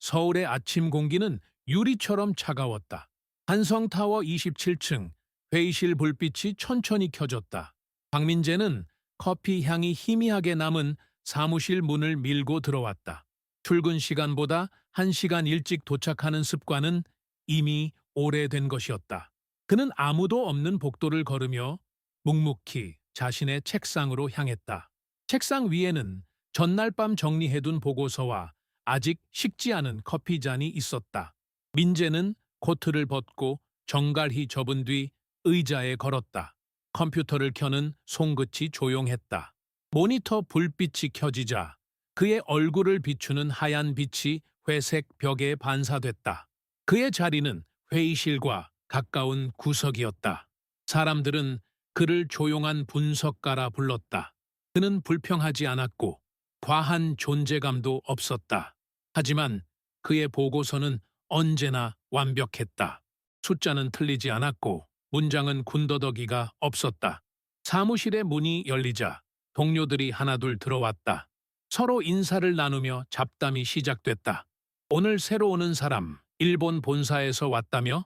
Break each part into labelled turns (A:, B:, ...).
A: 서울의 아침 공기는 유리처럼 차가웠다. 한성타워 27층 회의실 불빛이 천천히 켜졌다. 박민재는 커피 향이 희미하게 남은 사무실 문을 밀고 들어왔다. 출근 시간보다 1시간 일찍 도착하는 습관은 이미 오래된 것이었다. 그는 아무도 없는 복도를 걸으며 묵묵히 자신의 책상으로 향했다. 책상 위에는 전날 밤 정리해둔 보고서와 아직 식지 않은 커피잔이 있었다. 민재는 코트를 벗고 정갈히 접은 뒤 의자에 걸었다. 컴퓨터를 켜는 손끝이 조용했다. 모니터 불빛이 켜지자 그의 얼굴을 비추는 하얀 빛이 회색 벽에 반사됐다. 그의 자리는 회의실과 가까운 구석이었다. 사람들은 그를 조용한 분석가라 불렀다. 그는 불평하지 않았고 과한 존재감도 없었다. 하지만 그의 보고서는 언제나 완벽했다. 숫자는 틀리지 않았고 문장은 군더더기가 없었다. 사무실의 문이 열리자 동료들이 하나둘 들어왔다. 서로 인사를 나누며 잡담이 시작됐다. 오늘 새로 오는 사람, 일본 본사에서 왔다며?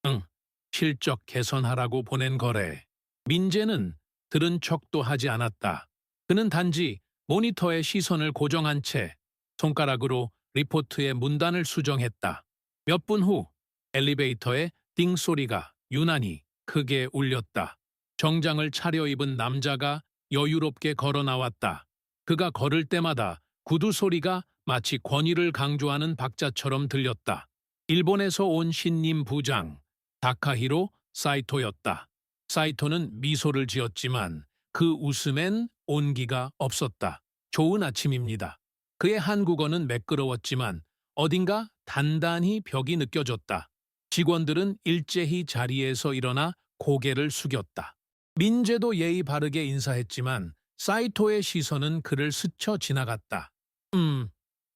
A: 응, 실적 개선하라고 보낸 거래. 민재는 들은 척도 하지 않았다. 그는 단지 모니터에 시선을 고정한 채 손가락으로 리포트의 문단을 수정했다. 몇 분 후 엘리베이터에 띵 소리가 유난히 크게 울렸다. 정장을 차려입은 남자가 여유롭게 걸어 나왔다. 그가 걸을 때마다 구두 소리가 마치 권위를 강조하는 박자처럼 들렸다. 일본에서 온 신임 부장, 다카히로 사이토였다. 사이토는 미소를 지었지만 그 웃음엔 온기가 없었다. 좋은 아침입니다. 그의 한국어는 매끄러웠지만 어딘가 단단히 벽이 느껴졌다. 직원들은 일제히 자리에서 일어나 고개를 숙였다. 민재도 예의 바르게 인사했지만 사이토의 시선은 그를 스쳐 지나갔다.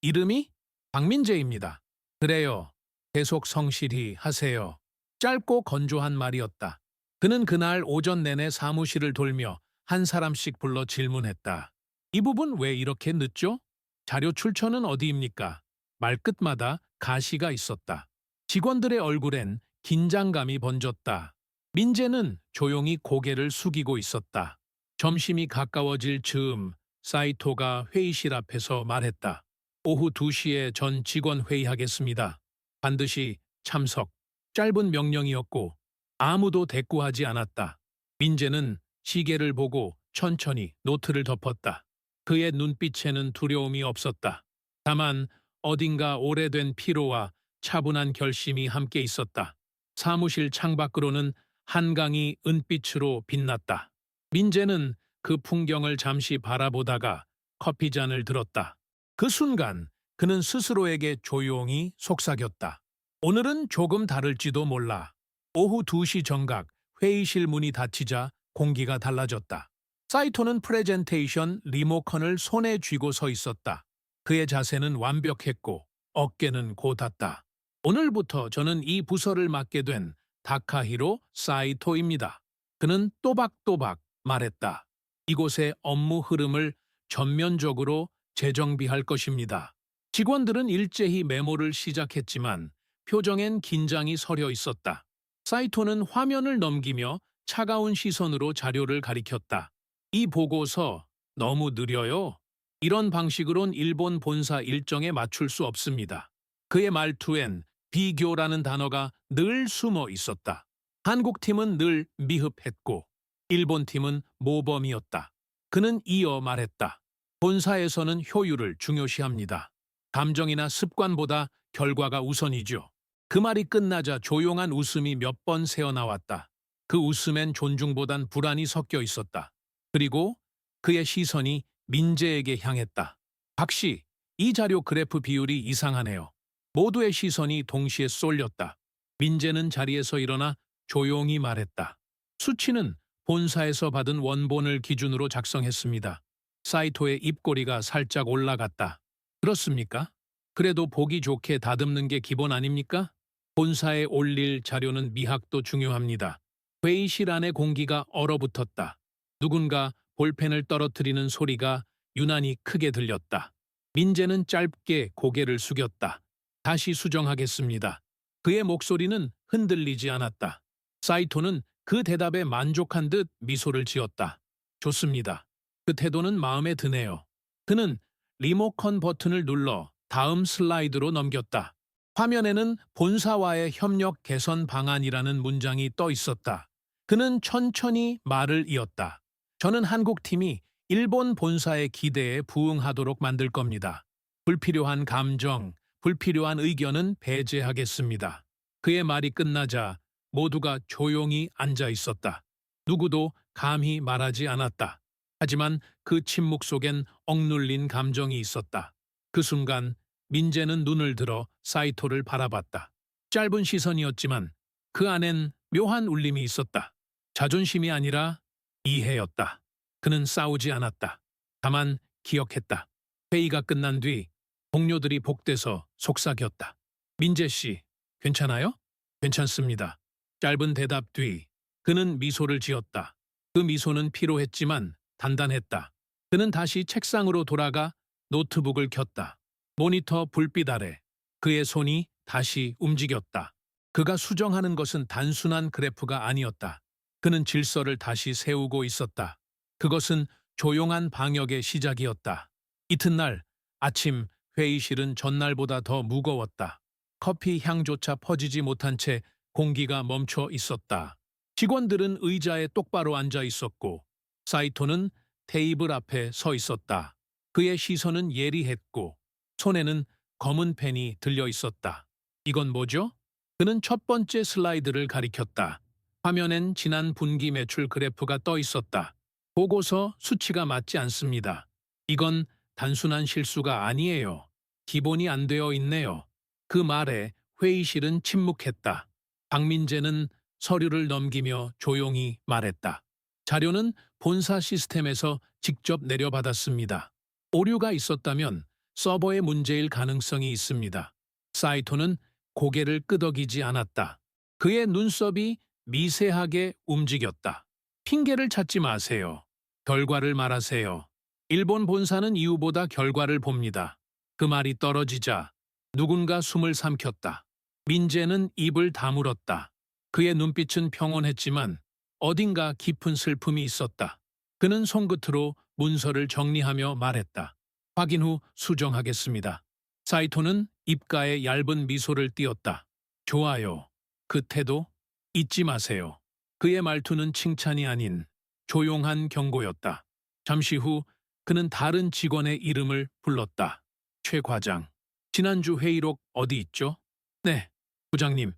A: 이름이? 박민재입니다. 그래요. 계속 성실히 하세요. 짧고 건조한 말이었다. 그는 그날 오전 내내 사무실을 돌며 한 사람씩 불러 질문했다. 이 부분 왜 이렇게 늦죠? 자료 출처는 어디입니까? 말끝마다 가시가 있었다. 직원들의 얼굴엔 긴장감이 번졌다. 민재는 조용히 고개를 숙이고 있었다. 점심이 가까워질 즈음 사이토가 회의실 앞에서 말했다. 오후 2시에 전 직원 회의하겠습니다. 반드시 참석. 짧은 명령이었고 아무도 대꾸하지 않았다. 민재는 시계를 보고 천천히 노트를 덮었다. 그의 눈빛에는 두려움이 없었다. 다만 어딘가 오래된 피로와 차분한 결심이 함께 있었다. 사무실 창밖으로는 한강이 은빛으로 빛났다. 민재는 그 풍경을 잠시 바라보다가 커피잔을 들었다. 그 순간 그는 스스로에게 조용히 속삭였다. 오늘은 조금 다를지도 몰라. 오후 2시 정각 회의실 문이 닫히자 공기가 달라졌다. 사이토는 프레젠테이션 리모컨을 손에 쥐고 서 있었다. 그의 자세는 완벽했고 어깨는 곧았다. 오늘부터 저는 이 부서를 맡게 된 다카히로 사이토입니다. 그는 또박또박 말했다. 이곳의 업무 흐름을 전면적으로 재정비할 것입니다. 직원들은 일제히 메모를 시작했지만 표정엔 긴장이 서려 있었다. 사이토는 화면을 넘기며 차가운 시선으로 자료를 가리켰다. 이 보고서 너무 느려요. 이런 방식으론 일본 본사 일정에 맞출 수 없습니다. 그의 말투엔 비교라는 단어가 늘 숨어 있었다. 한국 팀은 늘 미흡했고 일본 팀은 모범이었다. 그는 이어 말했다. 본사에서는 효율을 중요시합니다. 감정이나 습관보다 결과가 우선이죠. 그 말이 끝나자 조용한 웃음이 몇 번 새어나왔다. 그 웃음엔 존중보단 불안이 섞여 있었다. 그리고 그의 시선이 민재에게 향했다. 박씨, 이 자료 그래프 비율이 이상하네요. 모두의 시선이 동시에 쏠렸다. 민재는 자리에서 일어나 조용히 말했다. 수치는 본사에서 받은 원본을 기준으로 작성했습니다. 사이토의 입꼬리가 살짝 올라갔다. 그렇습니까? 그래도 보기 좋게 다듬는 게 기본 아닙니까? 본사에 올릴 자료는 미학도 중요합니다. 회의실 안의 공기가 얼어붙었다. 누군가 볼펜을 떨어뜨리는 소리가 유난히 크게 들렸다. 민재는 짧게 고개를 숙였다. 다시 수정하겠습니다. 그의 목소리는 흔들리지 않았다. 사이토는 그 대답에 만족한 듯 미소를 지었다. 좋습니다. 그 태도는 마음에 드네요. 그는 리모컨 버튼을 눌러 다음 슬라이드로 넘겼다. 화면에는 본사와의 협력 개선 방안이라는 문장이 떠 있었다. 그는 천천히 말을 이었다. 저는 한국팀이 일본 본사의 기대에 부응하도록 만들 겁니다. 불필요한 감정, 불필요한 의견은 배제하겠습니다. 그의 말이 끝나자 모두가 조용히 앉아 있었다. 누구도 감히 말하지 않았다. 하지만 그 침묵 속엔 억눌린 감정이 있었다. 그 순간 민재는 눈을 들어 사이토를 바라봤다. 짧은 시선이었지만 그 안엔 묘한 울림이 있었다. 자존심이 아니라 이해였다. 그는 싸우지 않았다. 다만 기억했다. 회의가 끝난 뒤 동료들이 복대서 속삭였다. 민재 씨, 괜찮아요? 괜찮습니다. 짧은 대답 뒤 그는 미소를 지었다. 그 미소는 피로했지만 단단했다. 그는 다시 책상으로 돌아가 노트북을 켰다. 모니터 불빛 아래 그의 손이 다시 움직였다. 그가 수정하는 것은 단순한 그래프가 아니었다. 그는 질서를 다시 세우고 있었다. 그것은 조용한 방역의 시작이었다. 이튿날 아침 회의실은 전날보다 더 무거웠다. 커피 향조차 퍼지지 못한 채 공기가 멈춰 있었다. 직원들은 의자에 똑바로 앉아 있었고 사이토는 테이블 앞에 서 있었다. 그의 시선은 예리했고 손에는 검은 펜이 들려 있었다. 이건 뭐죠? 그는 첫 번째 슬라이드를 가리켰다. 화면엔 지난 분기 매출 그래프가 떠 있었다. 보고서 수치가 맞지 않습니다. 이건 단순한 실수가 아니에요. 기본이 안 되어 있네요. 그 말에 회의실은 침묵했다. 박민재는 서류를 넘기며 조용히 말했다. 자료는 본사 시스템에서 직접 내려받았습니다. 오류가 있었다면 서버의 문제일 가능성이 있습니다. 사이토는 고개를 끄덕이지 않았다. 그의 눈썹이 미세하게 움직였다. 핑계를 찾지 마세요. 결과를 말하세요. 일본 본사는 이유보다 결과를 봅니다. 그 말이 떨어지자 누군가 숨을 삼켰다. 민재는 입을 다물었다. 그의 눈빛은 평온했지만 어딘가 깊은 슬픔이 있었다. 그는 손끝으로 문서를 정리하며 말했다. 확인 후 수정하겠습니다. 사이토는 입가에 얇은 미소를 띄었다. 좋아요. 그 태도 잊지 마세요. 그의 말투는 칭찬이 아닌 조용한 경고였다. 잠시 후 그는 다른 직원의 이름을 불렀다. 최 과장, 지난주 회의록 어디 있죠? 네, 부장님,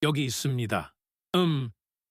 A: 여기 있습니다.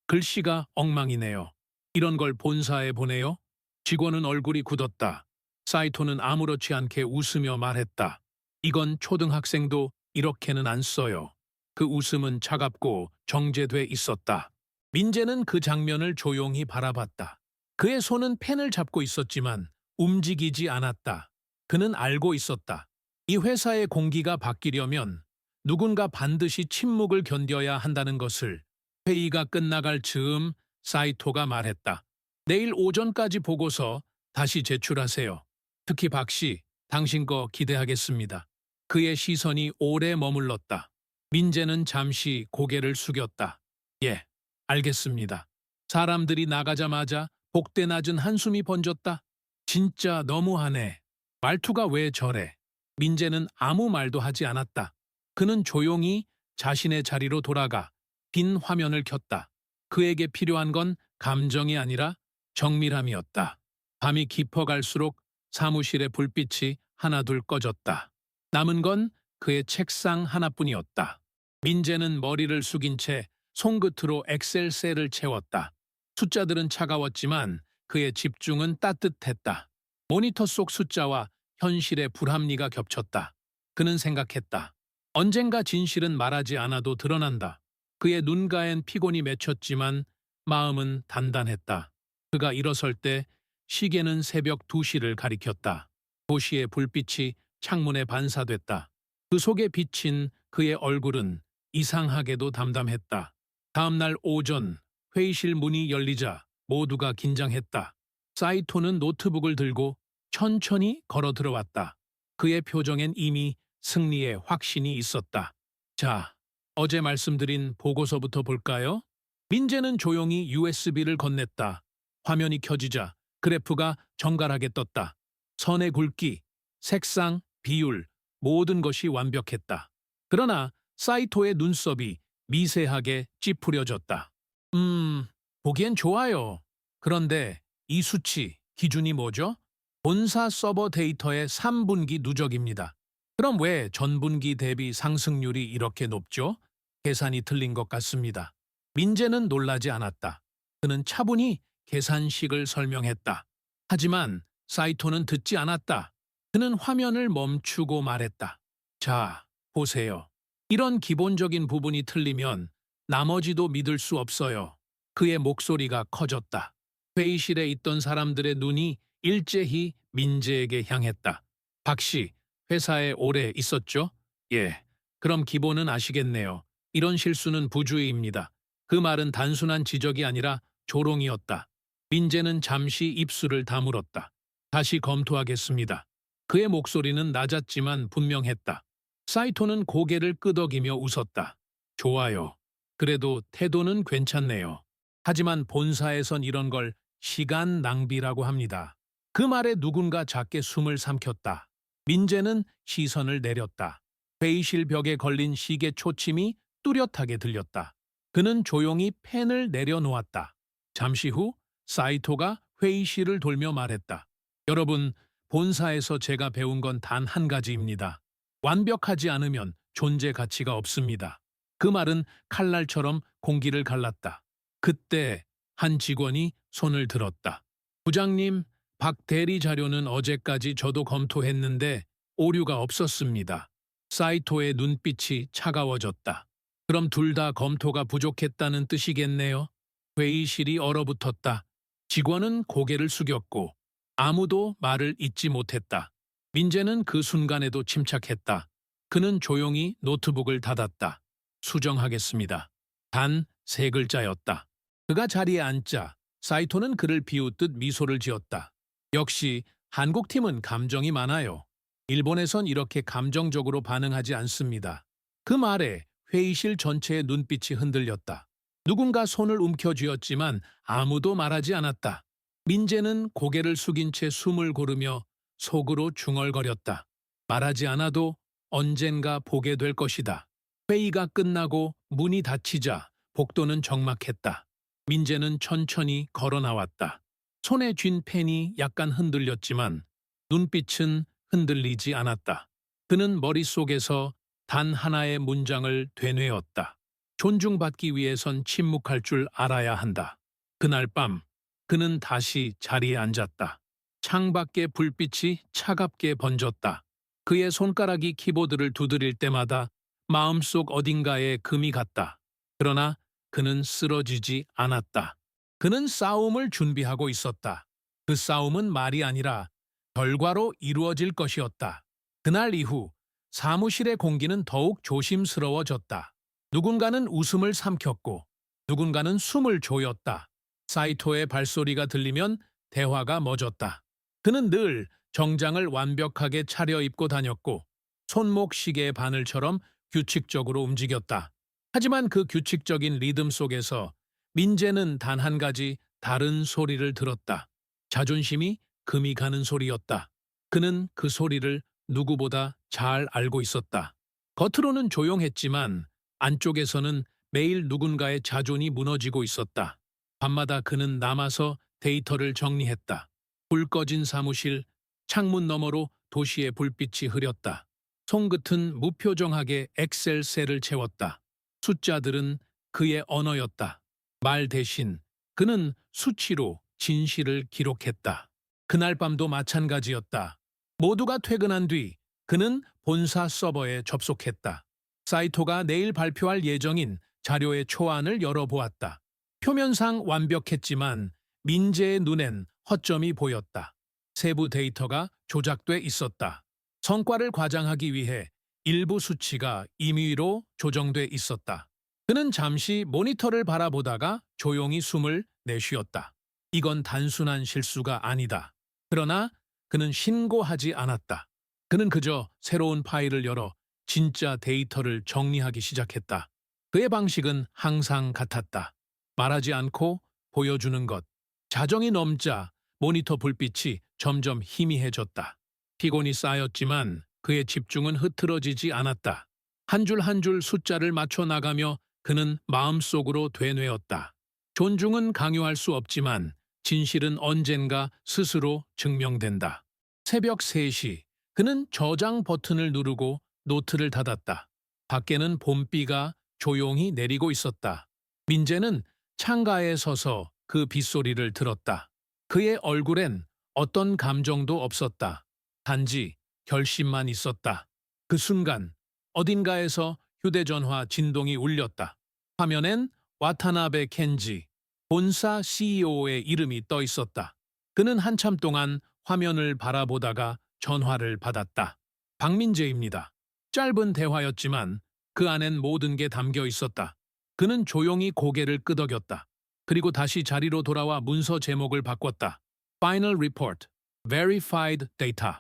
A: 글씨가 엉망이네요. 이런 걸 본사에 보내요? 직원은 얼굴이 굳었다. 사이토는 아무렇지 않게 웃으며 말했다. 이건 초등학생도 이렇게는 안 써요. 그 웃음은 차갑고 정제돼 있었다. 민재는 그 장면을 조용히 바라봤다. 그의 손은 펜을 잡고 있었지만 움직이지 않았다. 그는 알고 있었다. 이 회사의 공기가 바뀌려면 누군가 반드시 침묵을 견뎌야 한다는 것을. 회의가 끝나갈 즈음 사이토가 말했다. 내일 오전까지 보고서 다시 제출하세요. 특히 박 씨, 당신 거 기대하겠습니다. 그의 시선이 오래 머물렀다. 민재는 잠시 고개를 숙였다. 예, 알겠습니다. 사람들이 나가자마자 복대 낮은 한숨이 번졌다. 진짜 너무하네. 말투가 왜 저래? 민재는 아무 말도 하지 않았다. 그는 조용히 자신의 자리로 돌아가 빈 화면을 켰다. 그에게 필요한 건 감정이 아니라 정밀함이었다. 밤이 깊어갈수록 사무실의 불빛이 하나둘 꺼졌다. 남은 건 그의 책상 하나뿐이었다. 민재는 머리를 숙인 채 손끝으로 엑셀 셀을 채웠다. 숫자들은 차가웠지만 그의 집중은 따뜻했다. 모니터 속 숫자와 현실의 불합리가 겹쳤다. 그는 생각했다. 언젠가 진실은 말하지 않아도 드러난다. 그의 눈가엔 피곤이 맺혔지만 마음은 단단했다. 그가 일어설 때 시계는 새벽 2시를 가리켰다. 도시의 불빛이 창문에 반사됐다. 그 속에 비친 그의 얼굴은 이상하게도 담담했다. 다음 날 오전 회의실 문이 열리자 모두가 긴장했다. 사이토는 노트북을 들고 천천히 걸어 들어왔다. 그의 표정엔 이미 승리에 확신이 있었다. 자, 어제 말씀드린 보고서부터 볼까요? 민재는 조용히 USB를 건넸다. 화면이 켜지자 그래프가 정갈하게 떴다. 선의 굵기, 색상, 비율, 모든 것이 완벽했다. 그러나 사이토의 눈썹이 미세하게 찌푸려졌다. 보기엔 좋아요. 그런데 이 수치, 기준이 뭐죠? 본사 서버 데이터의 3분기 누적입니다. 그럼 왜 전분기 대비 상승률이 이렇게 높죠? 계산이 틀린 것 같습니다. 민재는 놀라지 않았다. 그는 차분히 계산식을 설명했다. 하지만 사이토는 듣지 않았다. 그는 화면을 멈추고 말했다. 자, 보세요. 이런 기본적인 부분이 틀리면 나머지도 믿을 수 없어요. 그의 목소리가 커졌다. 회의실에 있던 사람들의 눈이 일제히 민재에게 향했다. 박 씨, 회사에 오래 있었죠? 예. 그럼 기본은 아시겠네요. 이런 실수는 부주의입니다. 그 말은 단순한 지적이 아니라 조롱이었다. 민재는 잠시 입술을 다물었다. 다시 검토하겠습니다. 그의 목소리는 낮았지만 분명했다. 사이토는 고개를 끄덕이며 웃었다. 좋아요. 그래도 태도는 괜찮네요. 하지만 본사에선 이런 걸 시간 낭비라고 합니다. 그 말에 누군가 작게 숨을 삼켰다. 민재는 시선을 내렸다. 회의실 벽에 걸린 시계 초침이 뚜렷하게 들렸다. 그는 조용히 펜을 내려놓았다. 잠시 후 사이토가 회의실을 돌며 말했다. 여러분, 본사에서 제가 배운 건 단 한 가지입니다. 완벽하지 않으면 존재 가치가 없습니다. 그 말은 칼날처럼 공기를 갈랐다. 그때 한 직원이 손을 들었다. 부장님, 박 대리 자료는 어제까지 저도 검토했는데 오류가 없었습니다. 사이토의 눈빛이 차가워졌다. 그럼 둘 다 검토가 부족했다는 뜻이겠네요. 회의실이 얼어붙었다. 직원은 고개를 숙였고 아무도 말을 잇지 못했다. 민재는 그 순간에도 침착했다. 그는 조용히 노트북을 닫았다. 수정하겠습니다. 단 세 글자였다. 그가 자리에 앉자 사이토는 그를 비웃듯 미소를 지었다. 역시 한국팀은 감정이 많아요. 일본에선 이렇게 감정적으로 반응하지 않습니다. 그 말에 회의실 전체의 눈빛이 흔들렸다. 누군가 손을 움켜쥐었지만 아무도 말하지 않았다. 민재는 고개를 숙인 채 숨을 고르며 속으로 중얼거렸다. 말하지 않아도 언젠가 보게 될 것이다. 회의가 끝나고 문이 닫히자 복도는 적막했다. 민재는 천천히 걸어 나왔다. 손에 쥔 펜이 약간 흔들렸지만 눈빛은 흔들리지 않았다. 그는 머릿속에서 단 하나의 문장을 되뇌었다. 존중받기 위해선 침묵할 줄 알아야 한다. 그날 밤 그는 다시 자리에 앉았다. 창밖의 불빛이 차갑게 번졌다. 그의 손가락이 키보드를 두드릴 때마다 마음속 어딘가에 금이 갔다. 그러나 그는 쓰러지지 않았다. 그는 싸움을 준비하고 있었다. 그 싸움은 말이 아니라 결과로 이루어질 것이었다. 그날 이후 사무실의 공기는 더욱 조심스러워졌다. 누군가는 웃음을 삼켰고 누군가는 숨을 조였다. 사이토의 발소리가 들리면 대화가 멎었다. 그는 늘 정장을 완벽하게 차려입고 다녔고 손목 시계의 바늘처럼 규칙적으로 움직였다. 하지만 그 규칙적인 리듬 속에서 민재는 단 한 가지 다른 소리를 들었다. 자존심이 금이 가는 소리였다. 그는 그 소리를 누구보다 잘 알고 있었다. 겉으로는 조용했지만 안쪽에서는 매일 누군가의 자존이 무너지고 있었다. 밤마다 그는 남아서 데이터를 정리했다. 불 꺼진 사무실, 창문 너머로 도시의 불빛이 흐렸다. 손끝은 무표정하게 엑셀 셀을 채웠다. 숫자들은 그의 언어였다. 말 대신 그는 수치로 진실을 기록했다. 그날 밤도 마찬가지였다. 모두가 퇴근한 뒤 그는 본사 서버에 접속했다. 사이토가 내일 발표할 예정인 자료의 초안을 열어보았다. 표면상 완벽했지만 민재의 눈엔 허점이 보였다. 세부 데이터가 조작돼 있었다. 성과를 과장하기 위해 일부 수치가 임의로 조정돼 있었다. 그는 잠시 모니터를 바라보다가 조용히 숨을 내쉬었다. 이건 단순한 실수가 아니다. 그러나 그는 신고하지 않았다. 그는 그저 새로운 파일을 열어 진짜 데이터를 정리하기 시작했다. 그의 방식은 항상 같았다. 말하지 않고 보여주는 것. 자정이 넘자 모니터 불빛이 점점 희미해졌다. 피곤이 쌓였지만 그의 집중은 흐트러지지 않았다. 한 줄 한 줄 숫자를 맞춰 나가며 그는 마음속으로 되뇌었다. 존중은 강요할 수 없지만 진실은 언젠가 스스로 증명된다. 새벽 3시, 그는 저장 버튼을 누르고 노트를 닫았다. 밖에는 봄비가 조용히 내리고 있었다. 민재는 창가에 서서 그 빗소리를 들었다. 그의 얼굴엔 어떤 감정도 없었다. 단지 결심만 있었다. 그 순간 어딘가에서 휴대전화 진동이 울렸다. 화면엔 와타나베 켄지, 본사 CEO의 이름이 떠 있었다. 그는 한참 동안 화면을 바라보다가 전화를 받았다. 박민재입니다. 짧은 대화였지만 그 안엔 모든 게 담겨 있었다. 그는 조용히 고개를 끄덕였다. 그리고 다시 자리로 돌아와 문서 제목을 바꿨다. Final Report, Verified Data.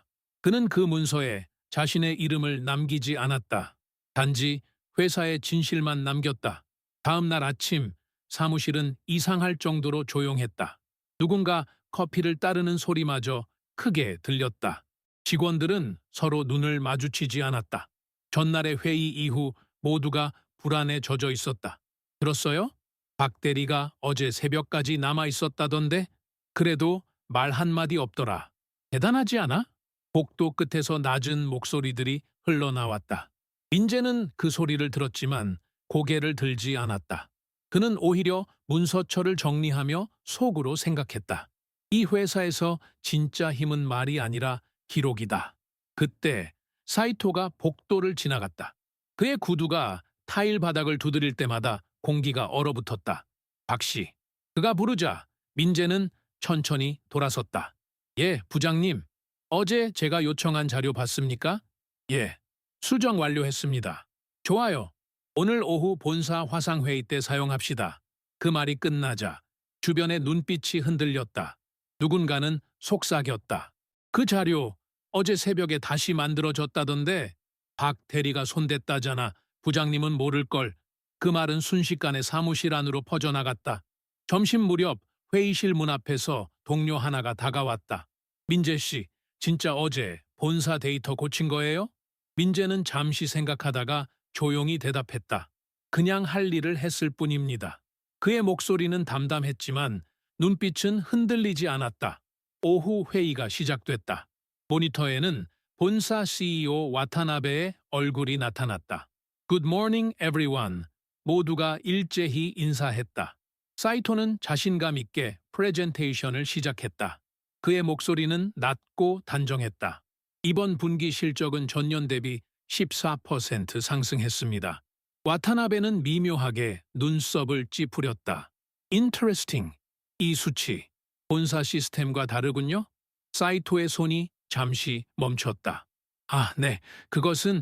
A: 그는 그 문서에 자신의 이름을 남기지 않았다. 단지 회사의 진실만 남겼다. 다음 날 아침 사무실은 이상할 정도로 조용했다. 누군가 커피를 따르는 소리마저 크게 들렸다. 직원들은 서로 눈을 마주치지 않았다. 전날의 회의 이후 모두가 불안에 젖어 있었다. 들었어요? 박 대리가 어제 새벽까지 남아 있었다던데? 그래도 말 한마디 없더라. 대단하지 않아? 복도 끝에서 낮은 목소리들이 흘러나왔다. 민재는 그 소리를 들었지만 고개를 들지 않았다. 그는 오히려 문서처를 정리하며 속으로 생각했다. 이 회사에서 진짜 힘은 말이 아니라 기록이다. 그때 사이토가 복도를 지나갔다. 그의 구두가 타일 바닥을 두드릴 때마다 공기가 얼어붙었다. 박씨. 그가 부르자 민재는 천천히 돌아섰다. 예, 부장님. 어제 제가 요청한 자료 봤습니까? 예. 수정 완료했습니다. 좋아요. 오늘 오후 본사 화상회의 때 사용합시다. 그 말이 끝나자 주변의 눈빛이 흔들렸다. 누군가는 속삭였다. 그 자료 어제 새벽에 다시 만들어졌다던데 박 대리가 손댔다잖아. 부장님은 모를걸. 그 말은 순식간에 사무실 안으로 퍼져나갔다. 점심 무렵 회의실 문 앞에서 동료 하나가 다가왔다. 민재 씨, 진짜 어제 본사 데이터 고친 거예요? 민재는 잠시 생각하다가 조용히 대답했다. 그냥 할 일을 했을 뿐입니다. 그의 목소리는 담담했지만 눈빛은 흔들리지 않았다. 오후 회의가 시작됐다. 모니터에는 본사 CEO 와타나베의 얼굴이 나타났다. Good morning, everyone. 모두가 일제히 인사했다. 사이토는 자신감 있게 프레젠테이션을 시작했다. 그의 목소리는 낮고 단정했다. 이번 분기 실적은 전년 대비 14% 상승했습니다. 와타나베는 미묘하게 눈썹을 찌푸렸다. Interesting. 이 수치. 본사 시스템과 다르군요. 사이토의 손이 잠시 멈췄다. 아, 네. 그것은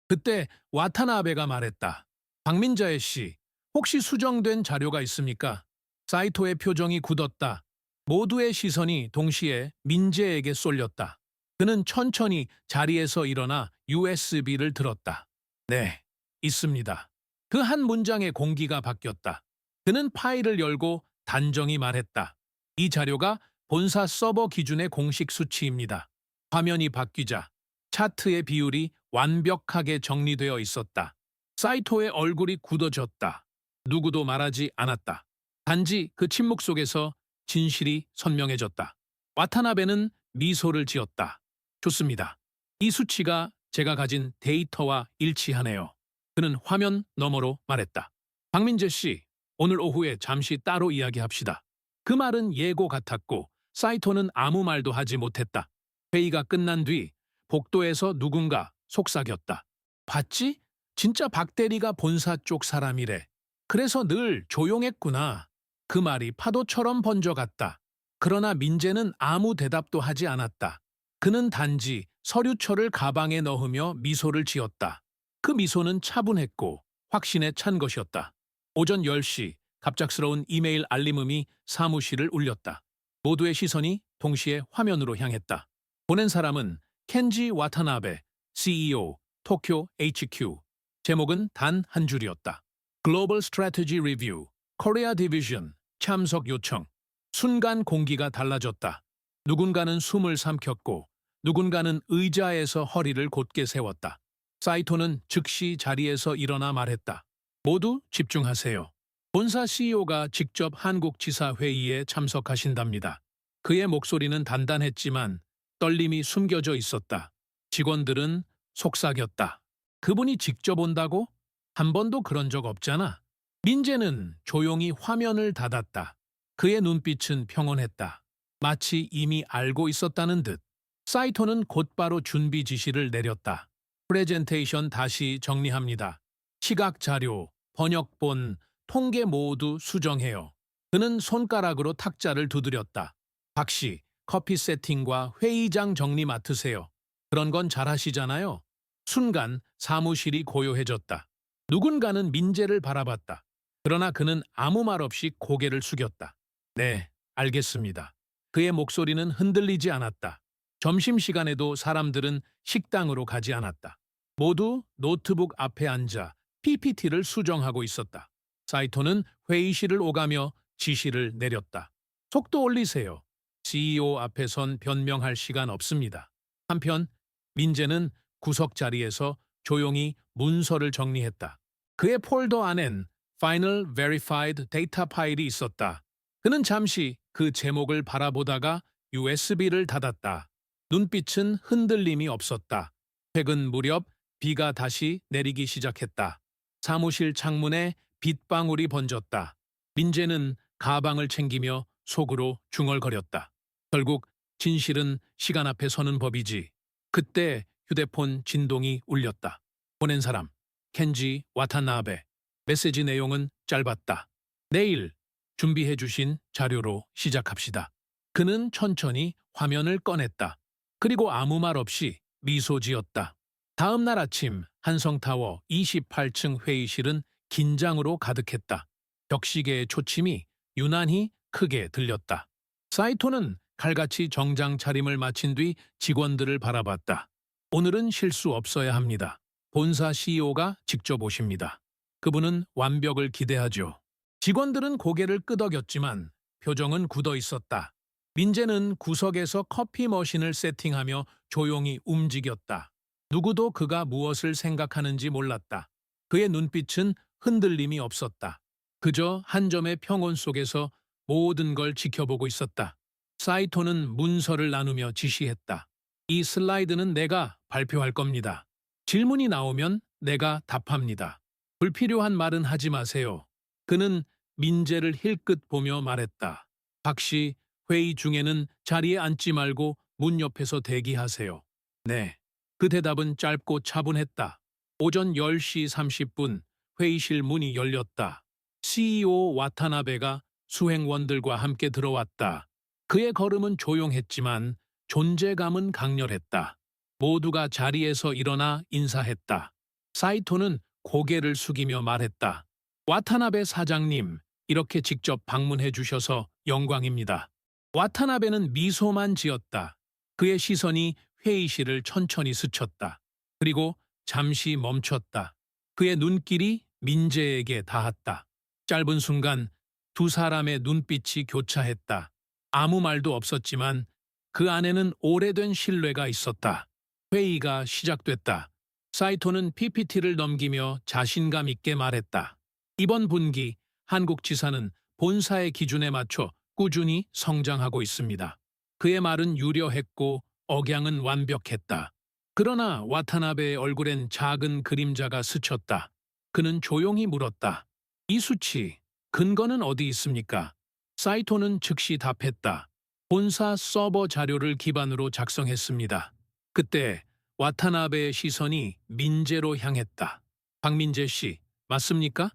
A: 그때 와타나베가 말했다. 박민자의 씨, 혹시 수정된 자료가 있습니까? 사이토의 표정이 굳었다. 모두의 시선이 동시에 민재에게 쏠렸다. 그는 천천히 자리에서 일어나 USB를 들었다. 네, 있습니다. 그 한 문장의 공기가 바뀌었다. 그는 파일을 열고 단정히 말했다. 이 자료가 본사 서버 기준의 공식 수치입니다. 화면이 바뀌자 차트의 비율이 완벽하게 정리되어 있었다. 사이토의 얼굴이 굳어졌다. 누구도 말하지 않았다. 단지 그 침묵 속에서 진실이 선명해졌다. 와타나베는 미소를 지었다. 좋습니다. 이 수치가 제가 가진 데이터와 일치하네요. 그는 화면 너머로 말했다. 박민재 씨, 오늘 오후에 잠시 따로 이야기합시다. 그 말은 예고 같았고 사이토는 아무 말도 하지 못했다. 회의가 끝난 뒤 복도에서 누군가 속삭였다. 봤지? 진짜 박 대리가 본사 쪽 사람이래. 그래서 늘 조용했구나. 그 말이 파도처럼 번져갔다. 그러나 민재는 아무 대답도 하지 않았다. 그는 단지 서류철을 가방에 넣으며 미소를 지었다. 그 미소는 차분했고 확신에 찬 것이었다. 오전 10시 갑작스러운 이메일 알림음이 사무실을 울렸다. 모두의 시선이 동시에 화면으로 향했다. 보낸 사람은 켄지 와타나베, CEO, 도쿄 HQ. 제목은 단 한 줄이었다. Global Strategy Review, Korea Division, 참석 요청. 순간 공기가 달라졌다. 누군가는 숨을 삼켰고 누군가는 의자에서 허리를 곧게 세웠다. 사이토는 즉시 자리에서 일어나 말했다. 모두 집중하세요. 본사 CEO가 직접 한국지사 회의에 참석하신답니다. 그의 목소리는 단단했지만 떨림이 숨겨져 있었다. 직원들은 속삭였다. 그분이 직접 온다고? 한 번도 그런 적 없잖아. 민재는 조용히 화면을 닫았다. 그의 눈빛은 평온했다. 마치 이미 알고 있었다는 듯. 사이토는 곧바로 준비 지시를 내렸다. 프레젠테이션 다시 정리합니다. 시각 자료, 번역본, 통계 모두 수정해요. 그는 손가락으로 탁자를 두드렸다. 박 씨, 커피 세팅과 회의장 정리 맡으세요. 그런 건 잘하시잖아요. 순간 사무실이 고요해졌다. 누군가는 민재를 바라봤다. 그러나 그는 아무 말 없이 고개를 숙였다. 네, 알겠습니다. 그의 목소리는 흔들리지 않았다. 점심시간에도 사람들은 식당으로 가지 않았다. 모두 노트북 앞에 앉아 PPT를 수정하고 있었다. 사이토는 회의실을 오가며 지시를 내렸다. 속도 올리세요. CEO 앞에 선 변명할 시간 없습니다. 한편 민재는 구석 자리에서 조용히 문서를 정리했다. 그의 폴더 안엔 Final Verified Data 파일이 있었다. 그는 잠시 그 제목을 바라보다가 USB를 닫았다. 눈빛은 흔들림이 없었다. 퇴근 무렵 비가 다시 내리기 시작했다. 사무실 창문에 빗방울이 번졌다. 민재는 가방을 챙기며 속으로 중얼거렸다. 결국 진실은 시간 앞에 서는 법이지. 그때 휴대폰 진동이 울렸다. 보낸 사람, 켄지 와타나베. 메시지 내용은 짧았다. 내일 준비해 주신 자료로 시작합시다. 그는 천천히 화면을 꺼냈다. 그리고 아무 말 없이 미소 지었다. 다음 날 아침 한성타워 28층 회의실은 긴장으로 가득했다. 격식의 초침이 유난히 크게 들렸다. 사이토는 칼같이 정장 차림을 마친 뒤 직원들을 바라봤다. 오늘은 실수 없어야 합니다. 본사 CEO가 직접 오십니다. 그분은 완벽을 기대하죠. 직원들은 고개를 끄덕였지만 표정은 굳어 있었다. 민재는 구석에서 커피 머신을 세팅하며 조용히 움직였다. 누구도 그가 무엇을 생각하는지 몰랐다. 그의 눈빛은 흔들림이 없었다. 그저 한 점의 평온 속에서 모든 걸 지켜보고 있었다. 사이토는 문서를 나누며 지시했다. 이 슬라이드는 내가 발표할 겁니다. 질문이 나오면 내가 답합니다. 불필요한 말은 하지 마세요. 그는 민재를 힐끗 보며 말했다. 박 씨, 회의 중에는 자리에 앉지 말고 문 옆에서 대기하세요. 네. 그 대답은 짧고 차분했다. 오전 10시 30분 회의실 문이 열렸다. CEO 와타나베가 수행원들과 함께 들어왔다. 그의 걸음은 조용했지만 존재감은 강렬했다. 모두가 자리에서 일어나 인사했다. 사이토는 고개를 숙이며 말했다. 와타나베 사장님, 이렇게 직접 방문해 주셔서 영광입니다. 와타나베는 미소만 지었다. 그의 시선이 회의실을 천천히 스쳤다. 그리고 잠시 멈췄다. 그의 눈길이 민재에게 닿았다. 짧은 순간 두 사람의 눈빛이 교차했다. 아무 말도 없었지만 그 안에는 오래된 신뢰가 있었다. 회의가 시작됐다. 사이토는 PPT를 넘기며 자신감 있게 말했다. 이번 분기 한국 지사는 본사의 기준에 맞춰 꾸준히 성장하고 있습니다. 그의 말은 유려했고 억양은 완벽했다. 그러나 와타나베의 얼굴엔 작은 그림자가 스쳤다. 그는 조용히 물었다. 이 수치, 근거는 어디 있습니까? 사이토는 즉시 답했다. 본사 서버 자료를 기반으로 작성했습니다. 그때 와타나베의 시선이 민재로 향했다. 박민재 씨, 맞습니까?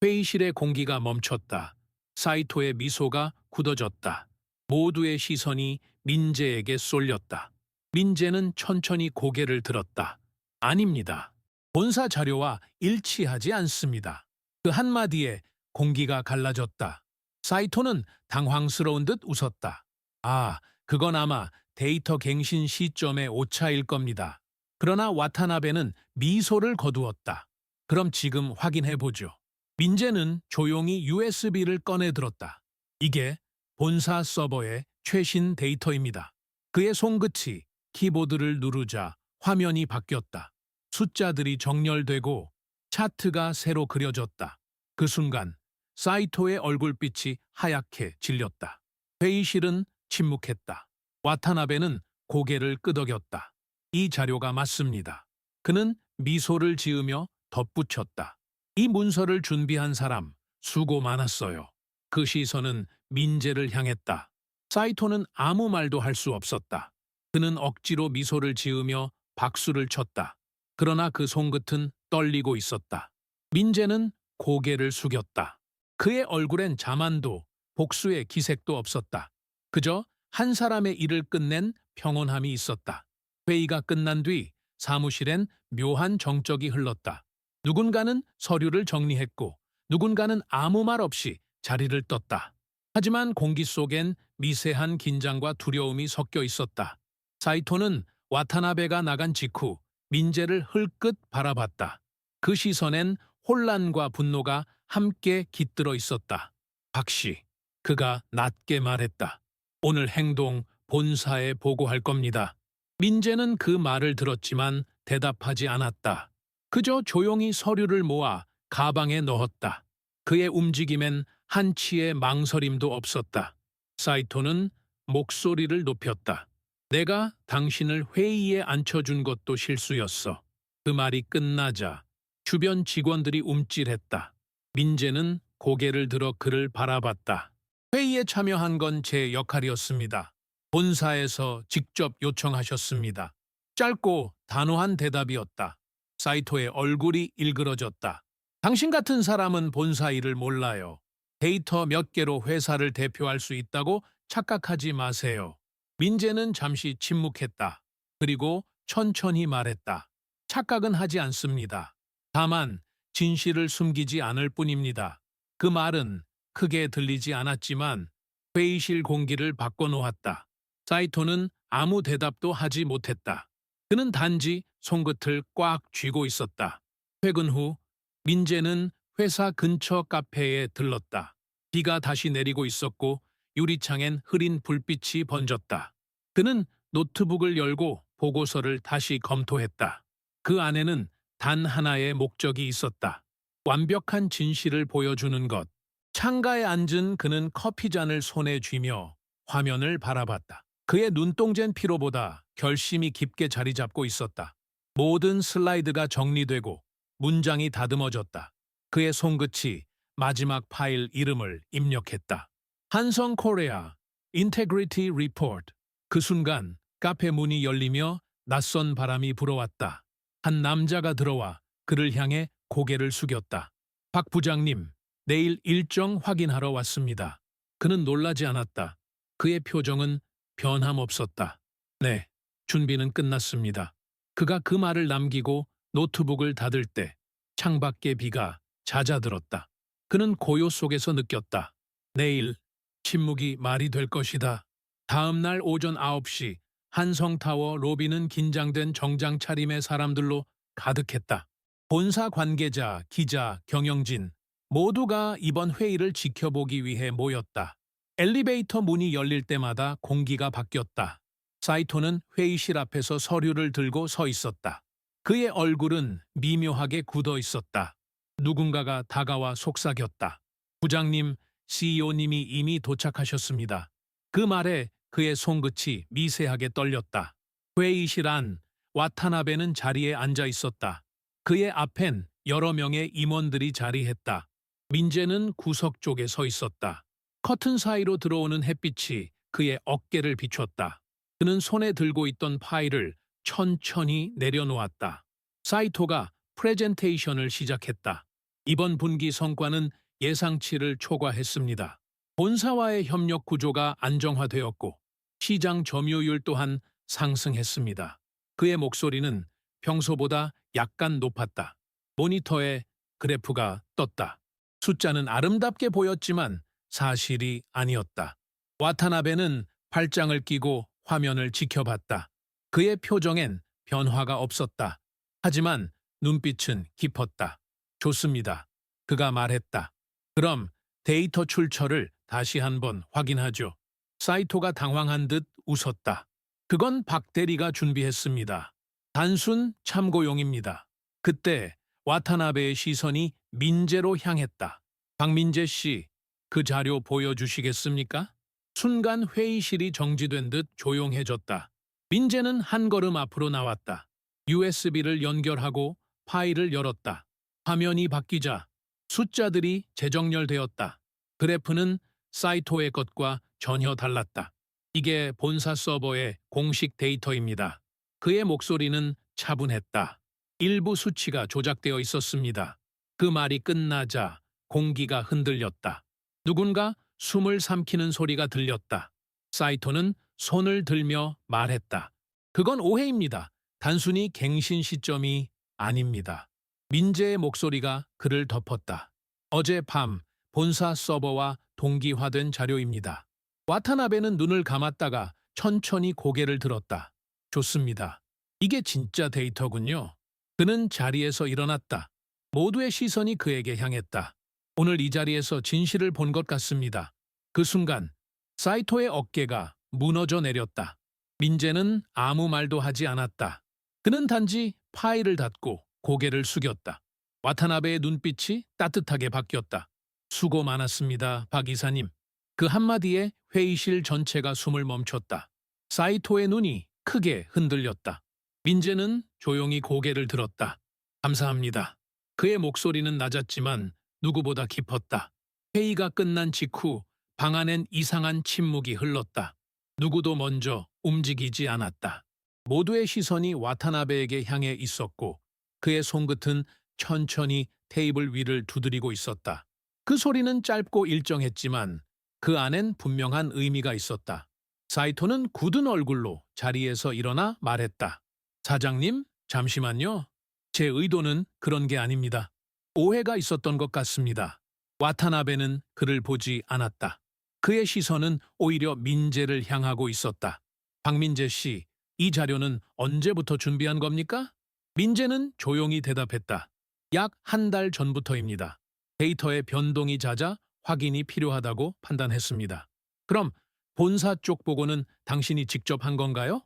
A: 회의실의 공기가 멈췄다. 사이토의 미소가 굳어졌다. 모두의 시선이 민재에게 쏠렸다. 민재는 천천히 고개를 들었다. 아닙니다. 본사 자료와 일치하지 않습니다. 그 한마디에 공기가 갈라졌다. 사이토는 당황스러운 듯 웃었다. 아, 그건 아마 데이터 갱신 시점의 오차일 겁니다. 그러나 와타나베는 미소를 거두었다. 그럼 지금 확인해보죠. 민재는 조용히 USB를 꺼내 들었다. 이게 본사 서버의 최신 데이터입니다. 그의 손끝이 키보드를 누르자 화면이 바뀌었다. 숫자들이 정렬되고 차트가 새로 그려졌다. 그 순간 사이토의 얼굴빛이 하얗게 질렸다. 회의실은 침묵했다. 와타나베는 고개를 끄덕였다. 이 자료가 맞습니다. 그는 미소를 지으며 덧붙였다. 이 문서를 준비한 사람 수고 많았어요. 그 시선은 민재를 향했다. 사이토는 아무 말도 할 수 없었다. 그는 억지로 미소를 지으며 박수를 쳤다. 그러나 그 손끝은 떨리고 있었다. 민재는 고개를 숙였다. 그의 얼굴엔 자만도 복수의 기색도 없었다. 그저 한 사람의 일을 끝낸 평온함이 있었다. 회의가 끝난 뒤 사무실엔 묘한 정적이 흘렀다. 누군가는 서류를 정리했고 누군가는 아무 말 없이 자리를 떴다. 하지만 공기 속엔 미세한 긴장과 두려움이 섞여 있었다. 사이토는 와타나베가 나간 직후 민재를 흘끗 바라봤다. 그 시선엔 혼란과 분노가 함께 깃들어 있었다. 박씨, 그가 낮게 말했다. 오늘 행동 본사에 보고할 겁니다. 민재는 그 말을 들었지만 대답하지 않았다. 그저 조용히 서류를 모아 가방에 넣었다. 그의 움직임엔 한치의 망설임도 없었다. 사이토는 목소리를 높였다. 내가 당신을 회의에 앉혀준 것도 실수였어. 그 말이 끝나자 주변 직원들이 움찔했다. 민재는 고개를 들어 그를 바라봤다. 회의에 참여한 건 제 역할이었습니다. 본사에서 직접 요청하셨습니다. 짧고 단호한 대답이었다. 사이토의 얼굴이 일그러졌다. 당신 같은 사람은 본사 일을 몰라요. 데이터 몇 개로 회사를 대표할 수 있다고 착각하지 마세요. 민재는 잠시 침묵했다. 그리고 천천히 말했다. 착각은 하지 않습니다. 다만 진실을 숨기지 않을 뿐입니다. 그 말은 크게 들리지 않았지만 회의실 공기를 바꿔놓았다. 사이토는 아무 대답도 하지 못했다. 그는 단지 손끝을 꽉 쥐고 있었다. 퇴근 후 민재는 회사 근처 카페에 들렀다. 비가 다시 내리고 있었고 유리창엔 흐린 불빛이 번졌다. 그는 노트북을 열고 보고서를 다시 검토했다. 그 안에는 단 하나의 목적이 있었다. 완벽한 진실을 보여주는 것. 창가에 앉은 그는 커피잔을 손에 쥐며 화면을 바라봤다. 그의 눈동자는 피로보다 결심이 깊게 자리 잡고 있었다. 모든 슬라이드가 정리되고 문장이 다듬어졌다. 그의 손끝이 마지막 파일 이름을 입력했다. 한성 코리아 인테그리티 리포트. 그 순간 카페 문이 열리며 낯선 바람이 불어왔다. 한 남자가 들어와 그를 향해 고개를 숙였다. 박 부장님, 내일 일정 확인하러 왔습니다. 그는 놀라지 않았다. 그의 표정은 변함없었다. 네, 준비는 끝났습니다. 그가 그 말을 남기고 노트북을 닫을 때 창밖의 비가 잦아들었다. 그는 고요 속에서 느꼈다. 내일 침묵이 말이 될 것이다. 다음 날 오전 9시 한성타워 로비는 긴장된 정장 차림의 사람들로 가득했다. 본사 관계자, 기자, 경영진 모두가 이번 회의를 지켜보기 위해 모였다. 엘리베이터 문이 열릴 때마다 공기가 바뀌었다. 사이토는 회의실 앞에서 서류를 들고 서 있었다. 그의 얼굴은 미묘하게 굳어 있었다. 누군가가 다가와 속삭였다. 부장님, CEO님이 이미 도착하셨습니다. 그 말에 그의 손끝이 미세하게 떨렸다. 회의실 안 와타나베는 자리에 앉아 있었다. 그의 앞엔 여러 명의 임원들이 자리했다. 민재는 구석 쪽에 서 있었다. 커튼 사이로 들어오는 햇빛이 그의 어깨를 비췄다. 그는 손에 들고 있던 파일을 천천히 내려놓았다. 사이토가 프레젠테이션을 시작했다. 이번 분기 성과는 예상치를 초과했습니다. 본사와의 협력 구조가 안정화되었고 시장 점유율 또한 상승했습니다. 그의 목소리는 평소보다 약간 높았다. 모니터에 그래프가 떴다. 숫자는 아름답게 보였지만 사실이 아니었다. 와타나베는 팔짱을 끼고 화면을 지켜봤다. 그의 표정엔 변화가 없었다. 하지만 눈빛은 깊었다. 좋습니다. 그가 말했다. 그럼 데이터 출처를 다시 한번 확인하죠. 사이토가 당황한 듯 웃었다. 그건 박 대리가 준비했습니다. 단순 참고용입니다. 그때 와타나베의 시선이 민재로 향했다. 박민재 씨, 그 자료 보여주시겠습니까? 순간 회의실이 정지된 듯 조용해졌다. 민재는 한 걸음 앞으로 나왔다. USB를 연결하고 파일을 열었다. 화면이 바뀌자 숫자들이 재정렬되었다. 그래프는 사이토의 것과 전혀 달랐다. 이게 본사 서버의 공식 데이터입니다. 그의 목소리는 차분했다. 일부 수치가 조작되어 있었습니다. 그 말이 끝나자 공기가 흔들렸다. 누군가 숨을 삼키는 소리가 들렸다. 사이토는 손을 들며 말했다. 그건 오해입니다. 단순히 갱신 시점이 아닙니다. 민재의 목소리가 그를 덮었다. 어젯밤 본사 서버와 동기화된 자료입니다. 와타나베는 눈을 감았다가 천천히 고개를 들었다. 좋습니다. 이게 진짜 데이터군요. 그는 자리에서 일어났다. 모두의 시선이 그에게 향했다. 오늘 이 자리에서 진실을 본 것 같습니다. 그 순간 사이토의 어깨가 무너져 내렸다. 민재는 아무 말도 하지 않았다. 그는 단지 파일을 닫고 고개를 숙였다. 와타나베의 눈빛이 따뜻하게 바뀌었다. 수고 많았습니다, 박 이사님. 그 한마디에 회의실 전체가 숨을 멈췄다. 사이토의 눈이 크게 흔들렸다. 민재는 조용히 고개를 들었다. 감사합니다. 그의 목소리는 낮았지만 누구보다 깊었다. 회의가 끝난 직후 방 안엔 이상한 침묵이 흘렀다. 누구도 먼저 움직이지 않았다. 모두의 시선이 와타나베에게 향해 있었고 그의 손끝은 천천히 테이블 위를 두드리고 있었다. 그 소리는 짧고 일정했지만 그 안엔 분명한 의미가 있었다. 사이토는 굳은 얼굴로 자리에서 일어나 말했다. 사장님, 잠시만요. 제 의도는 그런 게 아닙니다. 오해가 있었던 것 같습니다. 와타나베는 그를 보지 않았다. 그의 시선은 오히려 민재를 향하고 있었다. 박민재 씨, 이 자료는 언제부터 준비한 겁니까? 민재는 조용히 대답했다. 약 한 달 전부터입니다. 데이터의 변동이 잦아 확인이 필요하다고 판단했습니다. 그럼 본사 쪽 보고는 당신이 직접 한 건가요?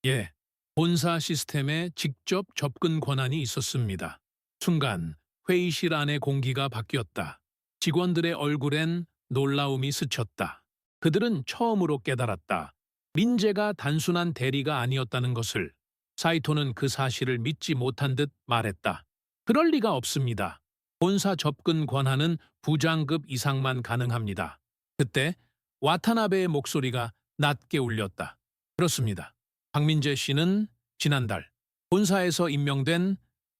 A: 예. 본사 시스템에 직접 접근 권한이 있었습니다. 순간 회의실 안의 공기가 바뀌었다. 직원들의 얼굴엔 놀라움이 스쳤다. 그들은 처음으로 깨달았다. 민재가 단순한 대리가 아니었다는 것을. 사이토는 그 사실을 믿지 못한 듯 말했다. 그럴 리가 없습니다. 본사 접근 권한은 부장급 이상만 가능합니다. 그때 와타나베의 목소리가 낮게 울렸다. 그렇습니다. 박민재 씨는 지난달 본사에서 임명된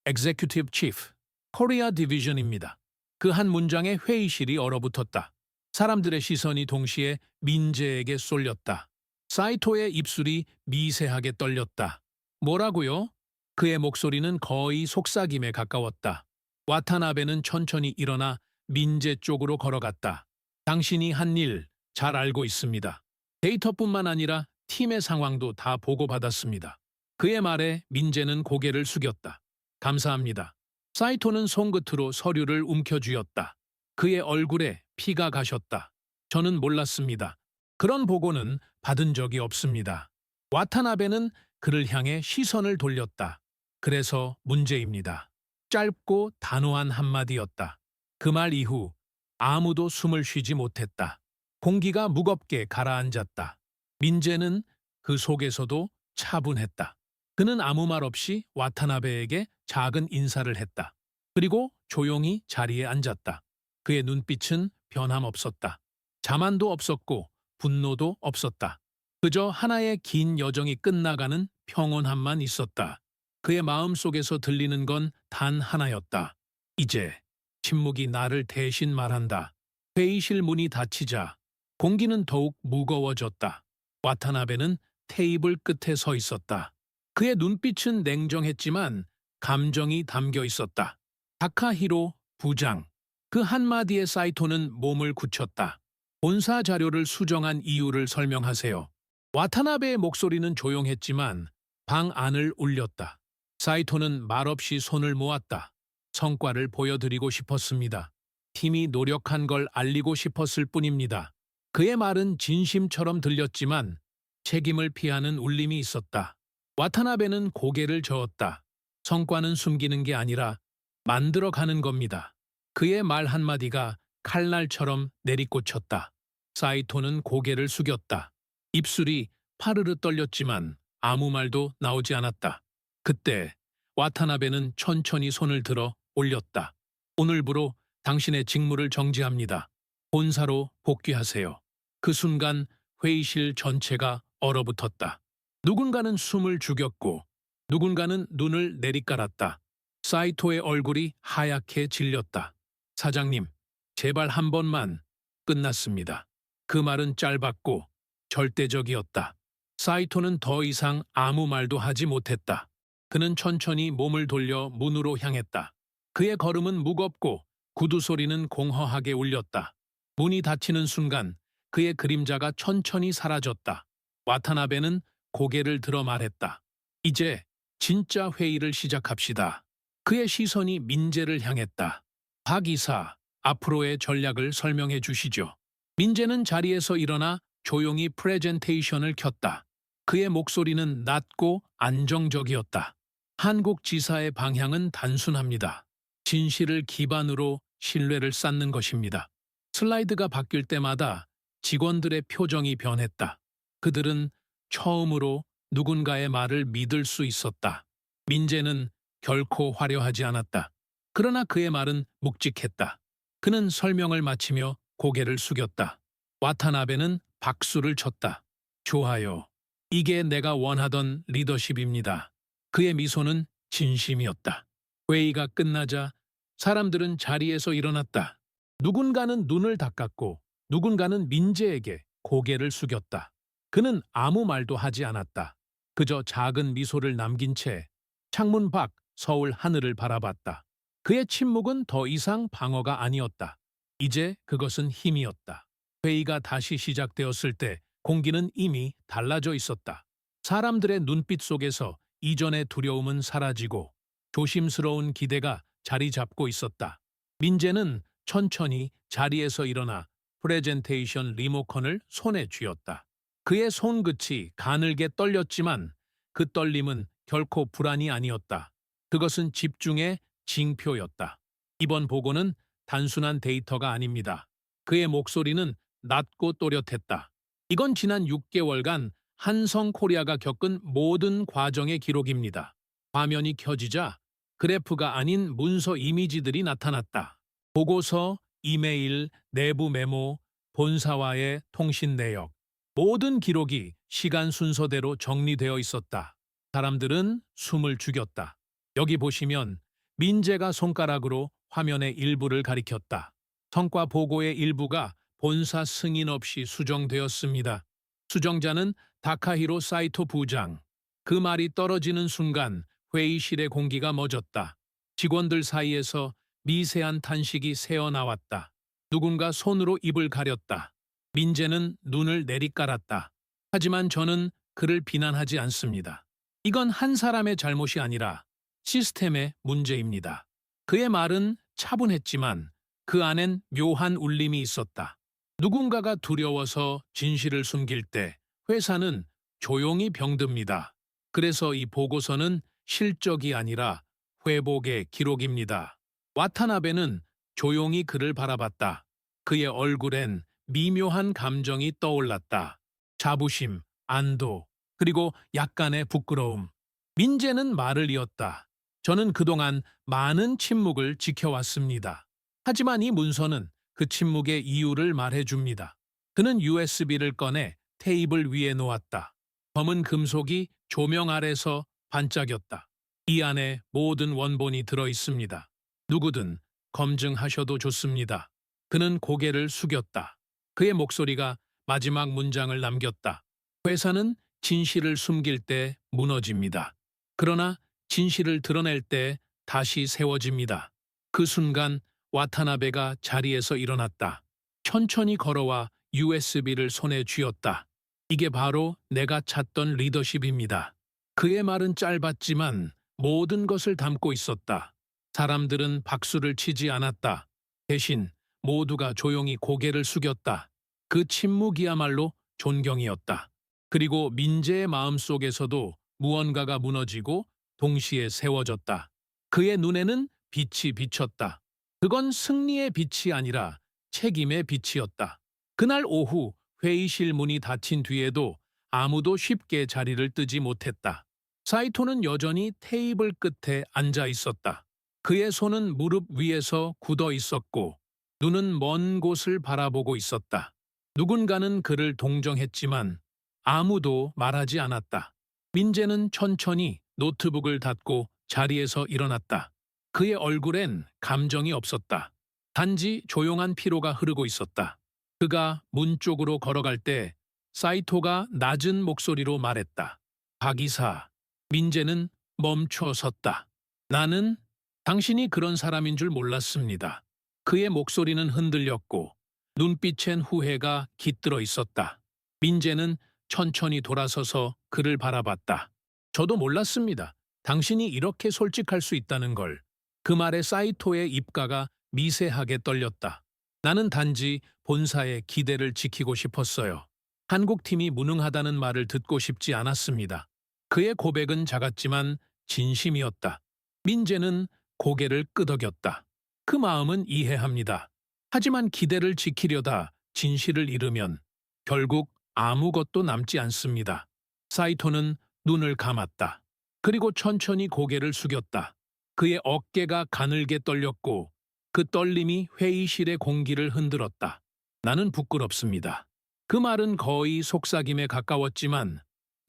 A: Executive Chief, 코리아 디비전입니다. 그 한 문장에 회의실이 얼어붙었다. 사람들의 시선이 동시에 민재에게 쏠렸다. 사이토의 입술이 미세하게 떨렸다. 뭐라고요? 그의 목소리는 거의 속삭임에 가까웠다. 와타나베는 천천히 일어나 민재 쪽으로 걸어갔다. 당신이 한 일 잘 알고 있습니다. 데이터뿐만 아니라 팀의 상황도 다 보고받았습니다. 그의 말에 민재는 고개를 숙였다. 감사합니다. 사이토는 손끝으로 서류를 움켜쥐었다. 그의 얼굴에 피가 가셨다. 저는 몰랐습니다. 그런 보고는 받은 적이 없습니다. 와타나베는 그를 향해 시선을 돌렸다. 그래서 문제입니다. 짧고 단호한 한마디였다. 그 말 이후 아무도 숨을 쉬지 못했다. 공기가 무겁게 가라앉았다. 민재는 그 속에서도 차분했다. 그는 아무 말 없이 와타나베에게 작은 인사를 했다. 그리고 조용히 자리에 앉았다. 그의 눈빛은 변함없었다. 자만도 없었고 분노도 없었다. 그저 하나의 긴 여정이 끝나가는 평온함만 있었다. 그의 마음속에서 들리는 건 단 하나였다. 이제 침묵이 나를 대신 말한다. 회의실 문이 닫히자 공기는 더욱 무거워졌다. 와타나베는 테이블 끝에 서 있었다. 그의 눈빛은 냉정했지만 감정이 담겨 있었다. 다카히로 부장. 그 한마디에 사이토는 몸을 굳혔다. 본사 자료를 수정한 이유를 설명하세요. 와타나베의 목소리는 조용했지만 방 안을 울렸다. 사이토는 말없이 손을 모았다. 성과를 보여드리고 싶었습니다. 팀이 노력한 걸 알리고 싶었을 뿐입니다. 그의 말은 진심처럼 들렸지만 책임을 피하는 울림이 있었다. 와타나베는 고개를 저었다. 성과는 숨기는 게 아니라 만들어가는 겁니다. 그의 말 한마디가 칼날처럼 내리꽂혔다. 사이토는 고개를 숙였다. 입술이 파르르 떨렸지만 아무 말도 나오지 않았다. 그때 와타나베는 천천히 손을 들어 올렸다. 오늘부로 당신의 직무를 정지합니다. 본사로 복귀하세요. 그 순간 회의실 전체가 얼어붙었다. 누군가는 숨을 죽였고 누군가는 눈을 내리깔았다. 사이토의 얼굴이 하얗게 질렸다. 사장님, 제발 한 번만. 끝났습니다. 그 말은 짧았고 절대적이었다. 사이토는 더 이상 아무 말도 하지 못했다. 그는 천천히 몸을 돌려 문으로 향했다. 그의 걸음은 무겁고 구두 소리는 공허하게 울렸다. 문이 닫히는 순간 그의 그림자가 천천히 사라졌다. 와타나베는 고개를 들어 말했다. 이제 진짜 회의를 시작합시다. 그의 시선이 민재를 향했다. 박 이사, 앞으로의 전략을 설명해 주시죠. 민재는 자리에서 일어나 조용히 프레젠테이션을 켰다. 그의 목소리는 낮고 안정적이었다. 한국 지사의 방향은 단순합니다. 진실을 기반으로 신뢰를 쌓는 것입니다. 슬라이드가 바뀔 때마다 직원들의 표정이 변했다. 그들은 처음으로 누군가의 말을 믿을 수 있었다. 민재는 결코 화려하지 않았다. 그러나 그의 말은 묵직했다. 그는 설명을 마치며 고개를 숙였다. 와타나베는 박수를 쳤다. 좋아요. 이게 내가 원하던 리더십입니다. 그의 미소는 진심이었다. 회의가 끝나자 사람들은 자리에서 일어났다. 누군가는 눈을 닦았고 누군가는 민재에게 고개를 숙였다. 그는 아무 말도 하지 않았다. 그저 작은 미소를 남긴 채 창문 밖 서울 하늘을 바라봤다. 그의 침묵은 더 이상 방어가 아니었다. 이제 그것은 힘이었다. 회의가 다시 시작되었을 때 공기는 이미 달라져 있었다. 사람들의 눈빛 속에서 이전의 두려움은 사라지고 조심스러운 기대가 자리 잡고 있었다. 민재는 천천히 자리에서 일어나 프레젠테이션 리모컨을 손에 쥐었다. 그의 손끝이 가늘게 떨렸지만 그 떨림은 결코 불안이 아니었다. 그것은 집중의 징표였다. 이번 보고는 단순한 데이터가 아닙니다. 그의 목소리는 낮고 또렷했다. 이건 지난 6개월간 한성코리아가 겪은 모든 과정의 기록입니다. 화면이 켜지자 그래프가 아닌 문서 이미지들이 나타났다. 보고서, 이메일, 내부 메모, 본사와의 통신 내역. 모든 기록이 시간 순서대로 정리되어 있었다. 사람들은 숨을 죽였다. 여기 보시면 민재가 손가락으로 화면의 일부를 가리켰다. 성과 보고의 일부가 본사 승인 없이 수정되었습니다. 수정자는 다카히로 사이토 부장. 그 말이 떨어지는 순간 회의실의 공기가 멎었다. 직원들 사이에서 미세한 탄식이 새어나왔다. 누군가 손으로 입을 가렸다. 민재는 눈을 내리깔았다. 하지만 저는 그를 비난하지 않습니다. 이건 한 사람의 잘못이 아니라 시스템의 문제입니다. 그의 말은 차분했지만 그 안엔 묘한 울림이 있었다. 누군가가 두려워서 진실을 숨길 때 회사는 조용히 병듭니다. 그래서 이 보고서는 실적이 아니라 회복의 기록입니다. 와타나베는 조용히 그를 바라봤다. 그의 얼굴엔 미묘한 감정이 떠올랐다. 자부심, 안도, 그리고 약간의 부끄러움. 민재는 말을 이었다. 저는 그동안 많은 침묵을 지켜왔습니다. 하지만 이 문서는 그 침묵의 이유를 말해줍니다. 그는 USB를 꺼내 테이블 위에 놓았다. 검은 금속이 조명 아래서 반짝였다. 이 안에 모든 원본이 들어 있습니다. 누구든 검증하셔도 좋습니다. 그는 고개를 숙였다. 그의 목소리가 마지막 문장을 남겼다. 회사는 진실을 숨길 때 무너집니다. 그러나 진실을 드러낼 때 다시 세워집니다. 그 순간 와타나베가 자리에서 일어났다. 천천히 걸어와 USB를 손에 쥐었다. 이게 바로 내가 찾던 리더십입니다. 그의 말은 짧았지만 모든 것을 담고 있었다. 사람들은 박수를 치지 않았다. 대신 모두가 조용히 고개를 숙였다. 그 침묵이야말로 존경이었다. 그리고 민재의 마음속에서도 무언가가 무너지고 동시에 세워졌다. 그의 눈에는 빛이 비쳤다. 그건 승리의 빛이 아니라 책임의 빛이었다. 그날 오후 회의실 문이 닫힌 뒤에도 아무도 쉽게 자리를 뜨지 못했다. 사이토는 여전히 테이블 끝에 앉아 있었다. 그의 손은 무릎 위에서 굳어 있었고 눈은 먼 곳을 바라보고 있었다. 누군가는 그를 동정했지만 아무도 말하지 않았다. 민재는 천천히 노트북을 닫고 자리에서 일어났다. 그의 얼굴엔 감정이 없었다. 단지 조용한 피로가 흐르고 있었다. 그가 문 쪽으로 걸어갈 때 사이토가 낮은 목소리로 말했다. 박 이사, 민재는 멈춰 섰다. 나는 당신이 그런 사람인 줄 몰랐습니다. 그의 목소리는 흔들렸고 눈빛엔 후회가 깃들어 있었다. 민재는 천천히 돌아서서 그를 바라봤다. 저도 몰랐습니다. 당신이 이렇게 솔직할 수 있다는 걸. 그 말에 사이토의 입가가 미세하게 떨렸다. 나는 단지 본사의 기대를 지키고 싶었어요. 한국팀이 무능하다는 말을 듣고 싶지 않았습니다. 그의 고백은 작았지만 진심이었다. 민재는 고개를 끄덕였다. 그 마음은 이해합니다. 하지만 기대를 지키려다 진실을 잃으면 결국 아무것도 남지 않습니다. 사이토는 눈을 감았다. 그리고 천천히 고개를 숙였다. 그의 어깨가 가늘게 떨렸고 그 떨림이 회의실의 공기를 흔들었다. 나는 부끄럽습니다. 그 말은 거의 속삭임에 가까웠지만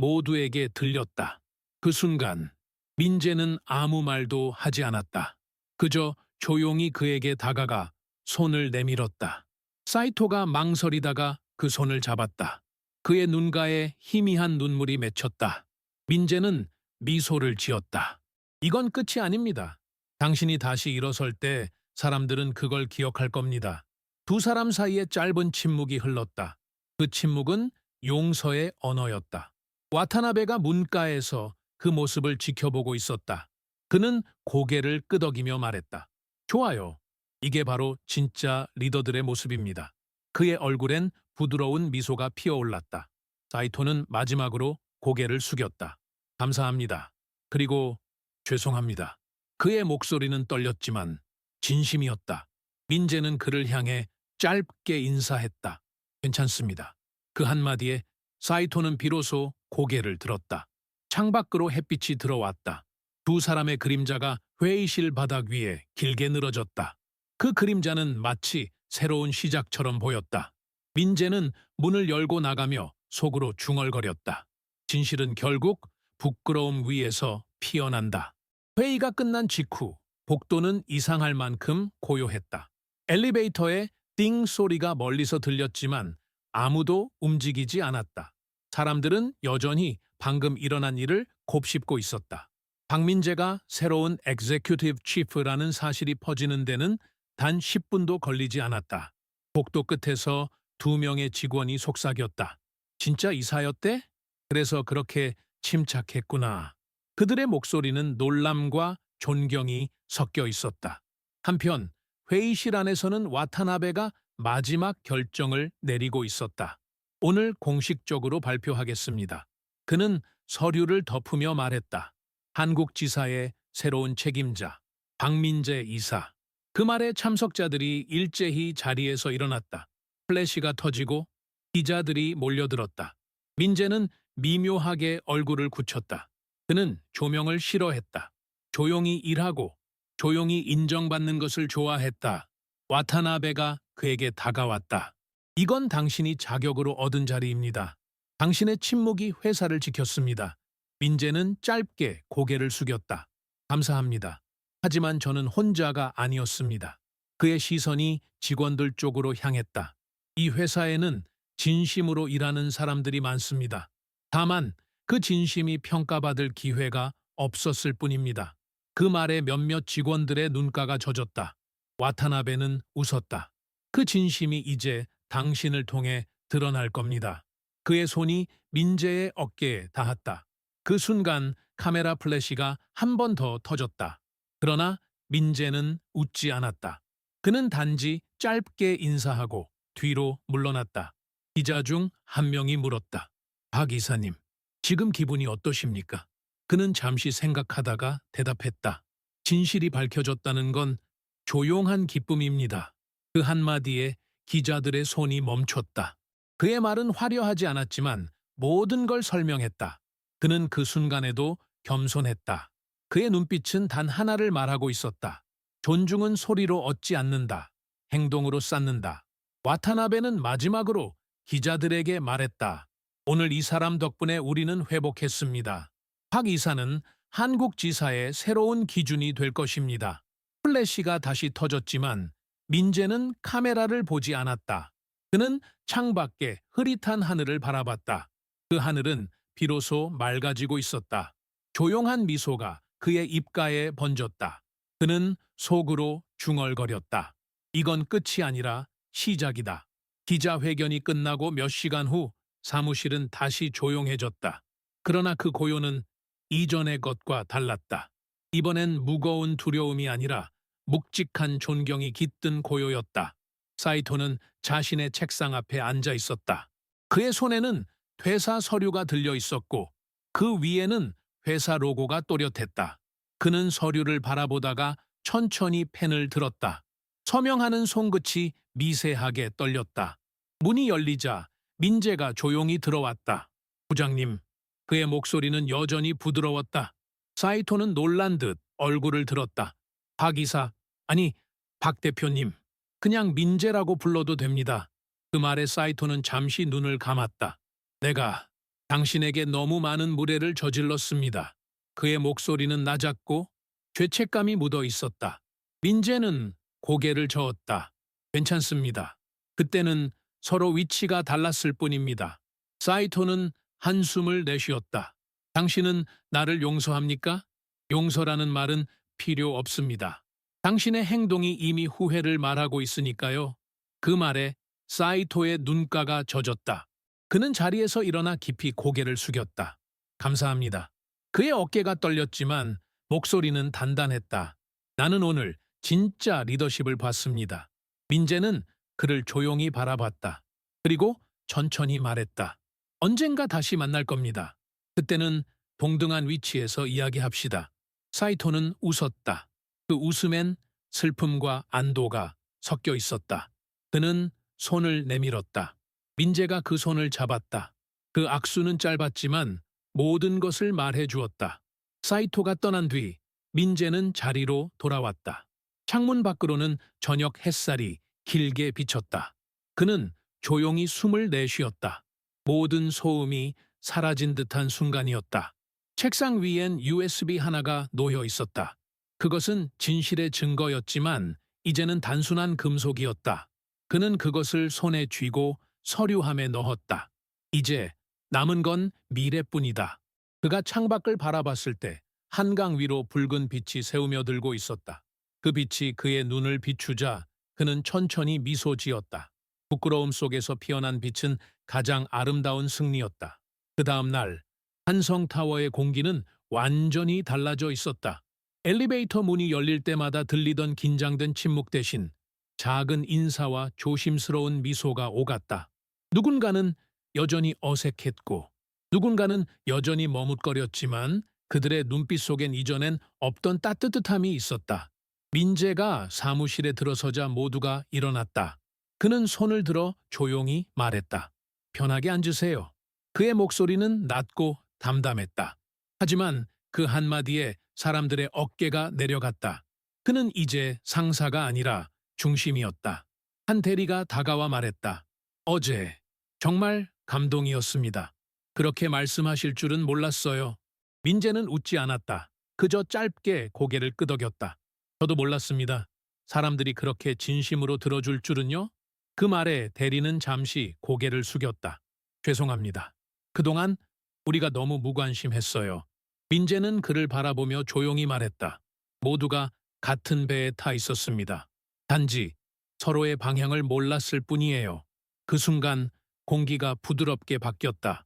A: 모두에게 들렸다. 그 순간 민재는 아무 말도 하지 않았다. 그저 조용히 그에게 다가가 손을 내밀었다. 사이토가 망설이다가 그 손을 잡았다. 그의 눈가에 희미한 눈물이 맺혔다. 민재는 미소를 지었다. 이건 끝이 아닙니다. 당신이 다시 일어설 때 사람들은 그걸 기억할 겁니다. 두 사람 사이에 짧은 침묵이 흘렀다. 그 침묵은 용서의 언어였다. 와타나베가 문가에서 그 모습을 지켜보고 있었다. 그는 고개를 끄덕이며 말했다. 좋아요. 이게 바로 진짜 리더들의 모습입니다. 그의 얼굴엔 부드러운 미소가 피어올랐다. 사이토는 마지막으로 고개를 숙였다. 감사합니다. 그리고 죄송합니다. 그의 목소리는 떨렸지만 진심이었다. 민재는 그를 향해 짧게 인사했다. 괜찮습니다. 그 한마디에 사이토는 비로소 고개를 들었다. 창밖으로 햇빛이 들어왔다. 두 사람의 그림자가 회의실 바닥 위에 길게 늘어졌다. 그 그림자는 마치 새로운 시작처럼 보였다. 민재는 문을 열고 나가며 속으로 중얼거렸다. 진실은 결국 부끄러움 위에서 피어난다. 회의가 끝난 직후 복도는 이상할 만큼 고요했다. 엘리베이터에 띵 소리가 멀리서 들렸지만 아무도 움직이지 않았다. 사람들은 여전히 방금 일어난 일을 곱씹고 있었다. 박민재가 새로운 executive chief라는 사실이 퍼지는 데는 단 10분도 걸리지 않았다. 복도 끝에서 2명의 직원이 속삭였다. 진짜 이사였대? 그래서 그렇게 침착했구나. 그들의 목소리는 놀람과 존경이 섞여 있었다. 한편 회의실 안에서는 와타나베가 마지막 결정을 내리고 있었다. 오늘 공식적으로 발표하겠습니다. 그는 서류를 덮으며 말했다. 한국 지사의 새로운 책임자, 박민재 이사. 그 말에 참석자들이 일제히 자리에서 일어났다. 플래시가 터지고 기자들이 몰려들었다. 민재는 미묘하게 얼굴을 굳혔다. 그는 조명을 싫어했다. 조용히 일하고 조용히 인정받는 것을 좋아했다. 와타나베가 그에게 다가왔다. 이건 당신이 자격으로 얻은 자리입니다. 당신의 침묵이 회사를 지켰습니다. 민재는 짧게 고개를 숙였다. 감사합니다. 하지만 저는 혼자가 아니었습니다. 그의 시선이 직원들 쪽으로 향했다. 이 회사에는 진심으로 일하는 사람들이 많습니다. 다만 그 진심이 평가받을 기회가 없었을 뿐입니다. 그 말에 몇몇 직원들의 눈가가 젖었다. 와타나베는 웃었다. 그 진심이 이제 당신을 통해 드러날 겁니다. 그의 손이 민재의 어깨에 닿았다. 그 순간 카메라 플래시가 한 번 더 터졌다. 그러나 민재는 웃지 않았다. 그는 단지 짧게 인사하고 뒤로 물러났다. 기자 중 한 명이 물었다. 박 이사님, 지금 기분이 어떠십니까? 그는 잠시 생각하다가 대답했다. 진실이 밝혀졌다는 건 조용한 기쁨입니다. 그 한마디에 기자들의 손이 멈췄다. 그의 말은 화려하지 않았지만 모든 걸 설명했다. 그는 그 순간에도 겸손했다. 그의 눈빛은 단 하나를 말하고 있었다. 존중은 소리로 얻지 않는다. 행동으로 쌓는다. 와타나베는 마지막으로 기자들에게 말했다. 오늘 이 사람 덕분에 우리는 회복했습니다. 박 이사는 한국 지사의 새로운 기준이 될 것입니다. 플래시가 다시 터졌지만 민재는 카메라를 보지 않았다. 그는 창밖에 흐릿한 하늘을 바라봤다. 그 하늘은 비로소 맑아지고 있었다. 조용한 미소가 그의 입가에 번졌다. 그는 속으로 중얼거렸다. 이건 끝이 아니라 시작이다. 기자회견이 끝나고 몇 시간 후 사무실은 다시 조용해졌다. 그러나 그 고요는 이전의 것과 달랐다. 이번엔 무거운 두려움이 아니라 묵직한 존경이 깃든 고요였다. 사이토는 자신의 책상 앞에 앉아 있었다. 그의 손에는 퇴사 서류가 들려 있었고 그 위에는 회사 로고가 또렷했다. 그는 서류를 바라보다가 천천히 펜을 들었다. 서명하는 손끝이 미세하게 떨렸다. 문이 열리자 민재가 조용히 들어왔다. 부장님, 그의 목소리는 여전히 부드러웠다. 사이토는 놀란 듯 얼굴을 들었다. 박 이사, 아니, 박 대표님, 그냥 민재라고 불러도 됩니다. 그 말에 사이토는 잠시 눈을 감았다. 내가 당신에게 너무 많은 무례를 저질렀습니다. 그의 목소리는 낮았고 죄책감이 묻어 있었다. 민재는 고개를 저었다. 괜찮습니다. 그때는 서로 위치가 달랐을 뿐입니다. 사이토는 한숨을 내쉬었다. 당신은 나를 용서합니까? 용서라는 말은 필요 없습니다. 당신의 행동이 이미 후회를 말하고 있으니까요. 그 말에 사이토의 눈가가 젖었다. 그는 자리에서 일어나 깊이 고개를 숙였다. 감사합니다. 그의 어깨가 떨렸지만 목소리는 단단했다. 나는 오늘 진짜 리더십을 봤습니다. 민재는 그를 조용히 바라봤다. 그리고 천천히 말했다. 언젠가 다시 만날 겁니다. 그때는 동등한 위치에서 이야기합시다. 사이토는 웃었다. 그 웃음엔 슬픔과 안도가 섞여 있었다. 그는 손을 내밀었다. 민재가 그 손을 잡았다. 그 악수는 짧았지만 모든 것을 말해 주었다. 사이토가 떠난 뒤 민재는 자리로 돌아왔다. 창문 밖으로는 저녁 햇살이 길게 비쳤다. 그는 조용히 숨을 내쉬었다. 모든 소음이 사라진 듯한 순간이었다. 책상 위엔 USB 하나가 놓여 있었다. 그것은 진실의 증거였지만 이제는 단순한 금속이었다. 그는 그것을 손에 쥐고 서류함에 넣었다. 이제 남은 건 미래뿐이다. 그가 창밖을 바라봤을 때 한강 위로 붉은 빛이 새우며 들고 있었다. 그 빛이 그의 눈을 비추자 그는 천천히 미소 지었다. 부끄러움 속에서 피어난 빛은 가장 아름다운 승리였다. 그 다음 날 한성타워의 공기는 완전히 달라져 있었다. 엘리베이터 문이 열릴 때마다 들리던 긴장된 침묵 대신 작은 인사와 조심스러운 미소가 오갔다. 누군가는 여전히 어색했고 누군가는 여전히 머뭇거렸지만 그들의 눈빛 속엔 이전엔 없던 따뜻함이 있었다. 민재가 사무실에 들어서자 모두가 일어났다. 그는 손을 들어 조용히 말했다. 편하게 앉으세요. 그의 목소리는 낮고 담담했다. 하지만 그 한마디에 사람들의 어깨가 내려갔다. 그는 이제 상사가 아니라 중심이었다. 한 대리가 다가와 말했다. 어제 정말 감동이었습니다. 그렇게 말씀하실 줄은 몰랐어요. 민재는 웃지 않았다. 그저 짧게 고개를 끄덕였다. 저도 몰랐습니다. 사람들이 그렇게 진심으로 들어줄 줄은요? 그 말에 대리는 잠시 고개를 숙였다. 죄송합니다. 그동안 우리가 너무 무관심했어요. 민재는 그를 바라보며 조용히 말했다. 모두가 같은 배에 타 있었습니다. 단지 서로의 방향을 몰랐을 뿐이에요. 그 순간 공기가 부드럽게 바뀌었다.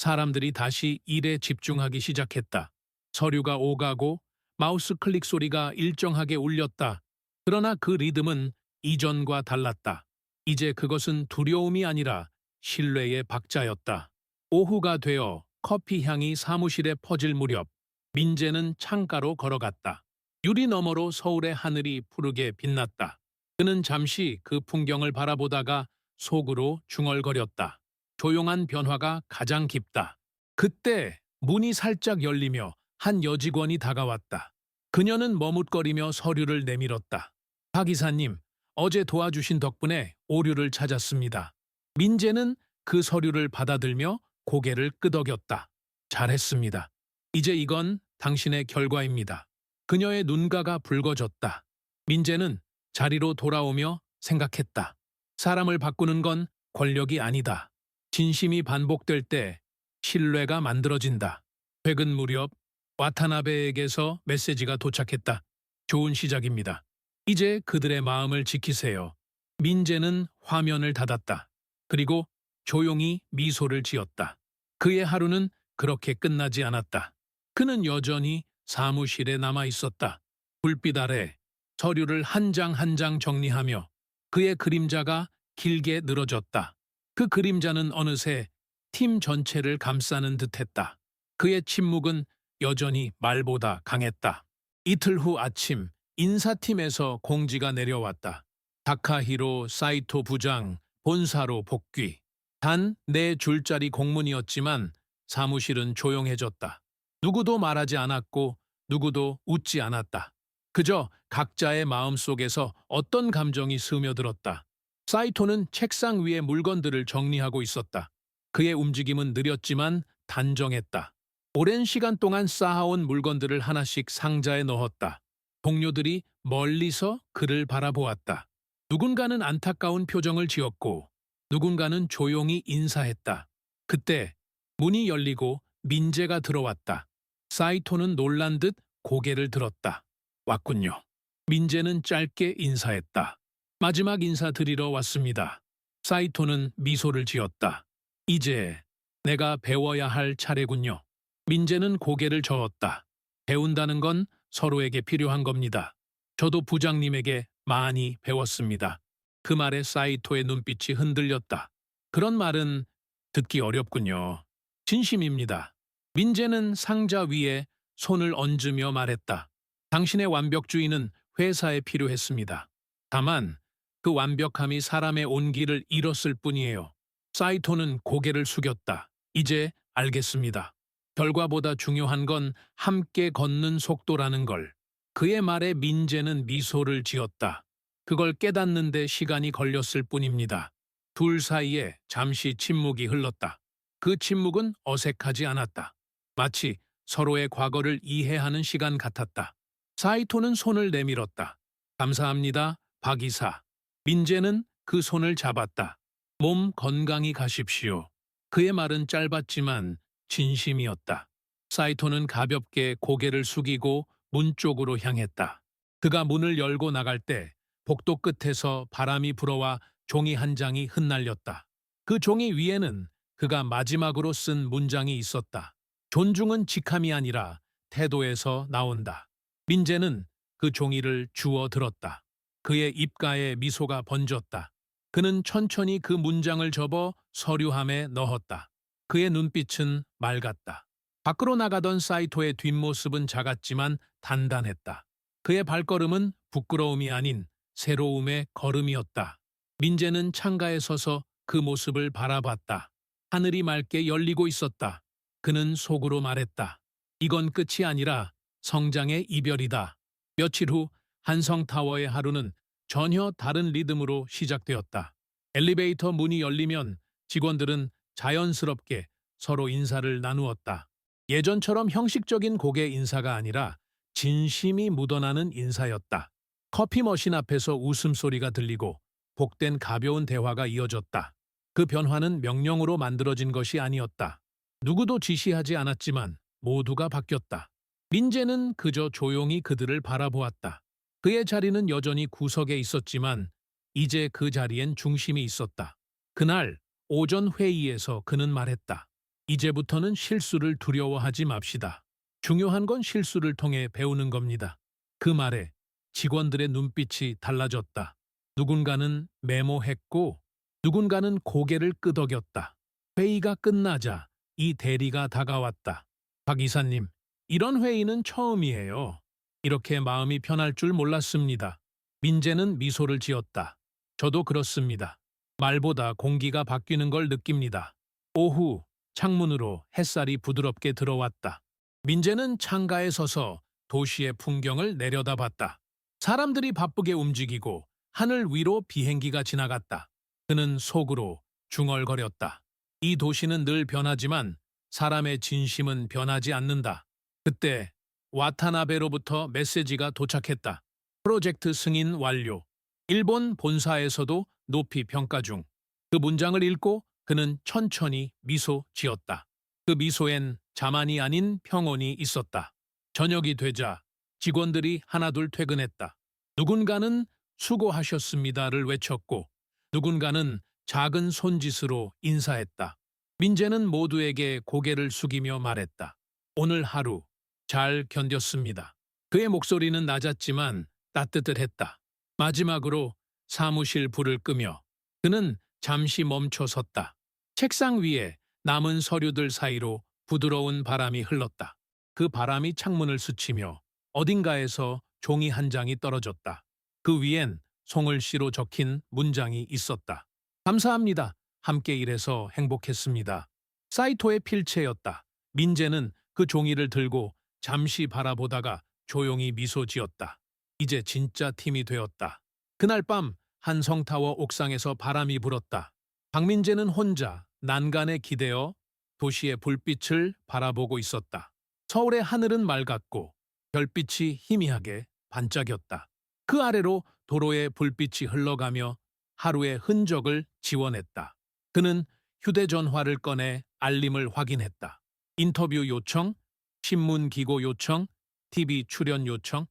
A: 사람들이 다시 일에 집중하기 시작했다. 서류가 오가고 마우스 클릭 소리가 일정하게 울렸다. 그러나 그 리듬은 이전과 달랐다. 이제 그것은 두려움이 아니라 신뢰의 박자였다. 오후가 되어 커피 향이 사무실에 퍼질 무렵 민재는 창가로 걸어갔다. 유리 너머로 서울의 하늘이 푸르게 빛났다. 그는 잠시 그 풍경을 바라보다가 속으로 중얼거렸다. 조용한 변화가 가장 깊다. 그때 문이 살짝 열리며 한 여직원이 다가왔다. 그녀는 머뭇거리며 서류를 내밀었다. 박 이사님, 어제 도와주신 덕분에 오류를 찾았습니다. 민재는 그 서류를 받아들며 고개를 끄덕였다. 잘했습니다. 이제 이건 당신의 결과입니다. 그녀의 눈가가 붉어졌다. 민재는 자리로 돌아오며 생각했다. 사람을 바꾸는 건 권력이 아니다. 진심이 반복될 때 신뢰가 만들어진다. 퇴근 무렵 와타나베에게서 메시지가 도착했다. 좋은 시작입니다. 이제 그들의 마음을 지키세요. 민재는 화면을 닫았다. 그리고 조용히 미소를 지었다. 그의 하루는 그렇게 끝나지 않았다. 그는 여전히 사무실에 남아 있었다. 불빛 아래 서류를 한 장 한 장 정리하며 그의 그림자가 길게 늘어졌다. 그 그림자는 어느새 팀 전체를 감싸는 듯했다. 그의 침묵은 여전히 말보다 강했다. 이틀 후 아침 인사팀에서 공지가 내려왔다. 다카히로 사이토 부장 본사로 복귀. 단 4줄짜리 공문이었지만 사무실은 조용해졌다. 누구도 말하지 않았고 누구도 웃지 않았다. 그저 각자의 마음속에서 어떤 감정이 스며들었다. 사이토는 책상 위에 물건들을 정리하고 있었다. 그의 움직임은 느렸지만 단정했다. 오랜 시간 동안 쌓아온 물건들을 하나씩 상자에 넣었다. 동료들이 멀리서 그를 바라보았다. 누군가는 안타까운 표정을 지었고 누군가는 조용히 인사했다. 그때 문이 열리고 민재가 들어왔다. 사이토는 놀란 듯 고개를 들었다. 왔군요. 민재는 짧게 인사했다. 마지막 인사 드리러 왔습니다. 사이토는 미소를 지었다. 이제 내가 배워야 할 차례군요. 민재는 고개를 저었다. 배운다는 건 서로에게 필요한 겁니다. 저도 부장님에게 많이 배웠습니다. 그 말에 사이토의 눈빛이 흔들렸다. 그런 말은 듣기 어렵군요. 진심입니다. 민재는 상자 위에 손을 얹으며 말했다. 당신의 완벽주의는 회사에 필요했습니다. 다만 그 완벽함이 사람의 온기를 잃었을 뿐이에요. 사이토는 고개를 숙였다. 이제 알겠습니다. 결과보다 중요한 건 함께 걷는 속도라는 걸. 그의 말에 민재는 미소를 지었다. 그걸 깨닫는데 시간이 걸렸을 뿐입니다. 둘 사이에 잠시 침묵이 흘렀다. 그 침묵은 어색하지 않았다. 마치 서로의 과거를 이해하는 시간 같았다. 사이토는 손을 내밀었다. 감사합니다, 박 이사. 민재는 그 손을 잡았다. 몸 건강히 가십시오. 그의 말은 짧았지만 진심이었다. 사이토는 가볍게 고개를 숙이고 문 쪽으로 향했다. 그가 문을 열고 나갈 때 복도 끝에서 바람이 불어와 종이 한 장이 흩날렸다. 그 종이 위에는 그가 마지막으로 쓴 문장이 있었다. 존중은 직함이 아니라 태도에서 나온다. 민재는 그 종이를 주워 들었다. 그의 입가에 미소가 번졌다. 그는 천천히 그 문장을 접어 서류함에 넣었다. 그의 눈빛은 맑았다. 밖으로 나가던 사이토의 뒷모습은 작았지만 단단했다. 그의 발걸음은 부끄러움이 아닌 새로움의 걸음이었다. 민재는 창가에 서서 그 모습을 바라봤다. 하늘이 맑게 열리고 있었다. 그는 속으로 말했다. 이건 끝이 아니라 성장의 이별이다. 며칠 후 한성타워의 하루는 전혀 다른 리듬으로 시작되었다. 엘리베이터 문이 열리면 직원들은 자연스럽게 서로 인사를 나누었다. 예전처럼 형식적인 고개 인사가 아니라 진심이 묻어나는 인사였다. 커피 머신 앞에서 웃음소리가 들리고 복된 가벼운 대화가 이어졌다. 그 변화는 명령으로 만들어진 것이 아니었다. 누구도 지시하지 않았지만 모두가 바뀌었다. 민재는 그저 조용히 그들을 바라보았다. 그의 자리는 여전히 구석에 있었지만 이제 그 자리엔 중심이 있었다. 그날 오전 회의에서 그는 말했다. 이제부터는 실수를 두려워하지 맙시다. 중요한 건 실수를 통해 배우는 겁니다. 그 말에 직원들의 눈빛이 달라졌다. 누군가는 메모했고 누군가는 고개를 끄덕였다. 회의가 끝나자 이 대리가 다가왔다. 박 이사님, 이런 회의는 처음이에요. 이렇게 마음이 편할 줄 몰랐습니다. 민재는 미소를 지었다. 저도 그렇습니다. 말보다 공기가 바뀌는 걸 느낍니다. 오후 창문으로 햇살이 부드럽게 들어왔다. 민재는 창가에 서서 도시의 풍경을 내려다봤다. 사람들이 바쁘게 움직이고 하늘 위로 비행기가 지나갔다. 그는 속으로 중얼거렸다. 이 도시는 늘 변하지만 사람의 진심은 변하지 않는다. 그때 와타나베로부터 메시지가 도착했다. 프로젝트 승인 완료. 일본 본사에서도 높이 평가 중. 그 문장을 읽고 그는 천천히 미소 지었다. 그 미소엔 자만이 아닌 평온이 있었다. 저녁이 되자 직원들이 하나둘 퇴근했다. 누군가는 수고하셨습니다를 외쳤고 누군가는 작은 손짓으로 인사했다. 민재는 모두에게 고개를 숙이며 말했다. 오늘 하루 잘 견뎠습니다. 그의 목소리는 낮았지만 따뜻했다. 마지막으로 사무실 불을 끄며 그는 잠시 멈춰 섰다. 책상 위에 남은 서류들 사이로 부드러운 바람이 흘렀다. 그 바람이 창문을 스치며 어딘가에서 종이 한 장이 떨어졌다. 그 위엔 송을씨로 적힌 문장이 있었다. 감사합니다. 함께 일해서 행복했습니다. 사이토의 필체였다. 민재는 그 종이를 들고 잠시 바라보다가 조용히 미소 지었다. 이제 진짜 팀이 되었다. 그날 밤 한성타워 옥상에서 바람이 불었다. 박민재는 혼자 난간에 기대어 도시의 불빛을 바라보고 있었다. 서울의 하늘은 맑았고 별빛이 희미하게 반짝였다. 그 아래로 도로의 불빛이 흘러가며 하루의 흔적을 지워냈다. 그는 휴대전화를 꺼내 알림을 확인했다. 인터뷰 요청, 신문 기고 요청, TV 출연 요청,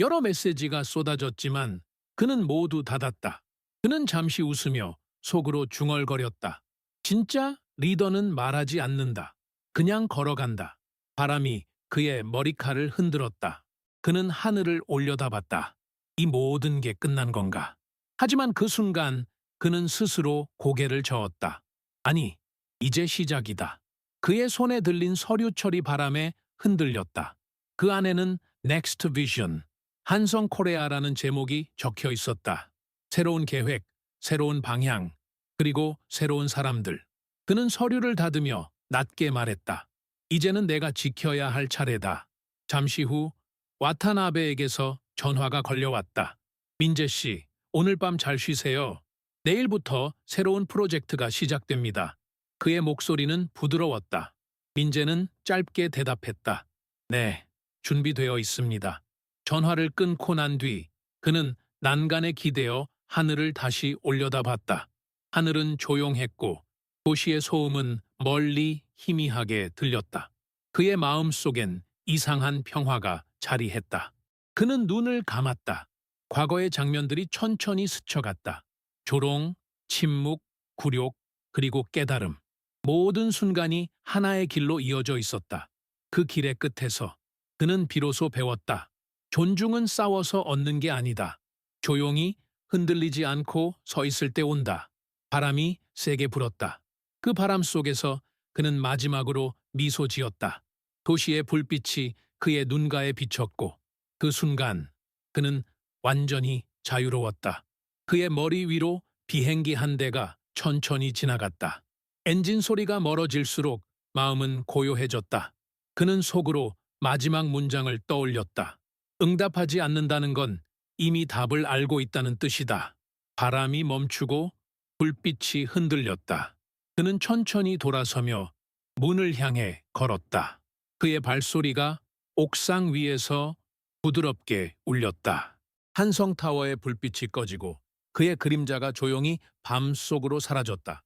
A: 여러 메시지가 쏟아졌지만 그는 모두 닫았다. 그는 잠시 웃으며 속으로 중얼거렸다. 진짜 리더는 말하지 않는다. 그냥 걸어간다. 바람이 그의 머리칼을 흔들었다. 그는 하늘을 올려다봤다. 이 모든 게 끝난 건가? 하지만 그 순간 그는 스스로 고개를 저었다. 아니, 이제 시작이다. 그의 손에 들린 서류 처리 바람에 흔들렸다. 그 안에는 Next Vision, 한성 코레아라는 제목이 적혀 있었다. 새로운 계획, 새로운 방향, 그리고 새로운 사람들. 그는 서류를 닫으며 낮게 말했다. 이제는 내가 지켜야 할 차례다. 잠시 후 와타나베에게서 전화가 걸려왔다. 민재 씨, 오늘 밤 잘 쉬세요. 내일부터 새로운 프로젝트가 시작됩니다. 그의 목소리는 부드러웠다. 민재는 짧게 대답했다. 네, 준비되어 있습니다. 전화를 끊고 난 뒤 그는 난간에 기대어 하늘을 다시 올려다봤다. 하늘은 조용했고 도시의 소음은 멀리 희미하게 들렸다. 그의 마음속엔 이상한 평화가 자리했다. 그는 눈을 감았다. 과거의 장면들이 천천히 스쳐갔다. 조롱, 침묵, 굴욕, 그리고 깨달음. 모든 순간이 하나의 길로 이어져 있었다. 그 길의 끝에서 그는 비로소 배웠다. 존중은 싸워서 얻는 게 아니다. 조용히 흔들리지 않고 서 있을 때 온다. 바람이 세게 불었다. 그 바람 속에서 그는 마지막으로 미소 지었다. 도시의 불빛이 그의 눈가에 비쳤고 그 순간 그는 완전히 자유로웠다. 그의 머리 위로 비행기 한 대가 천천히 지나갔다. 엔진 소리가 멀어질수록 마음은 고요해졌다. 그는 속으로 마지막 문장을 떠올렸다. 응답하지 않는다는 건 이미 답을 알고 있다는 뜻이다. 바람이 멈추고 불빛이 흔들렸다. 그는 천천히 돌아서며 문을 향해 걸었다. 그의 발소리가 옥상 위에서 부드럽게 울렸다. 한성타워의 불빛이 꺼지고 그의 그림자가 조용히 밤 속으로 사라졌다.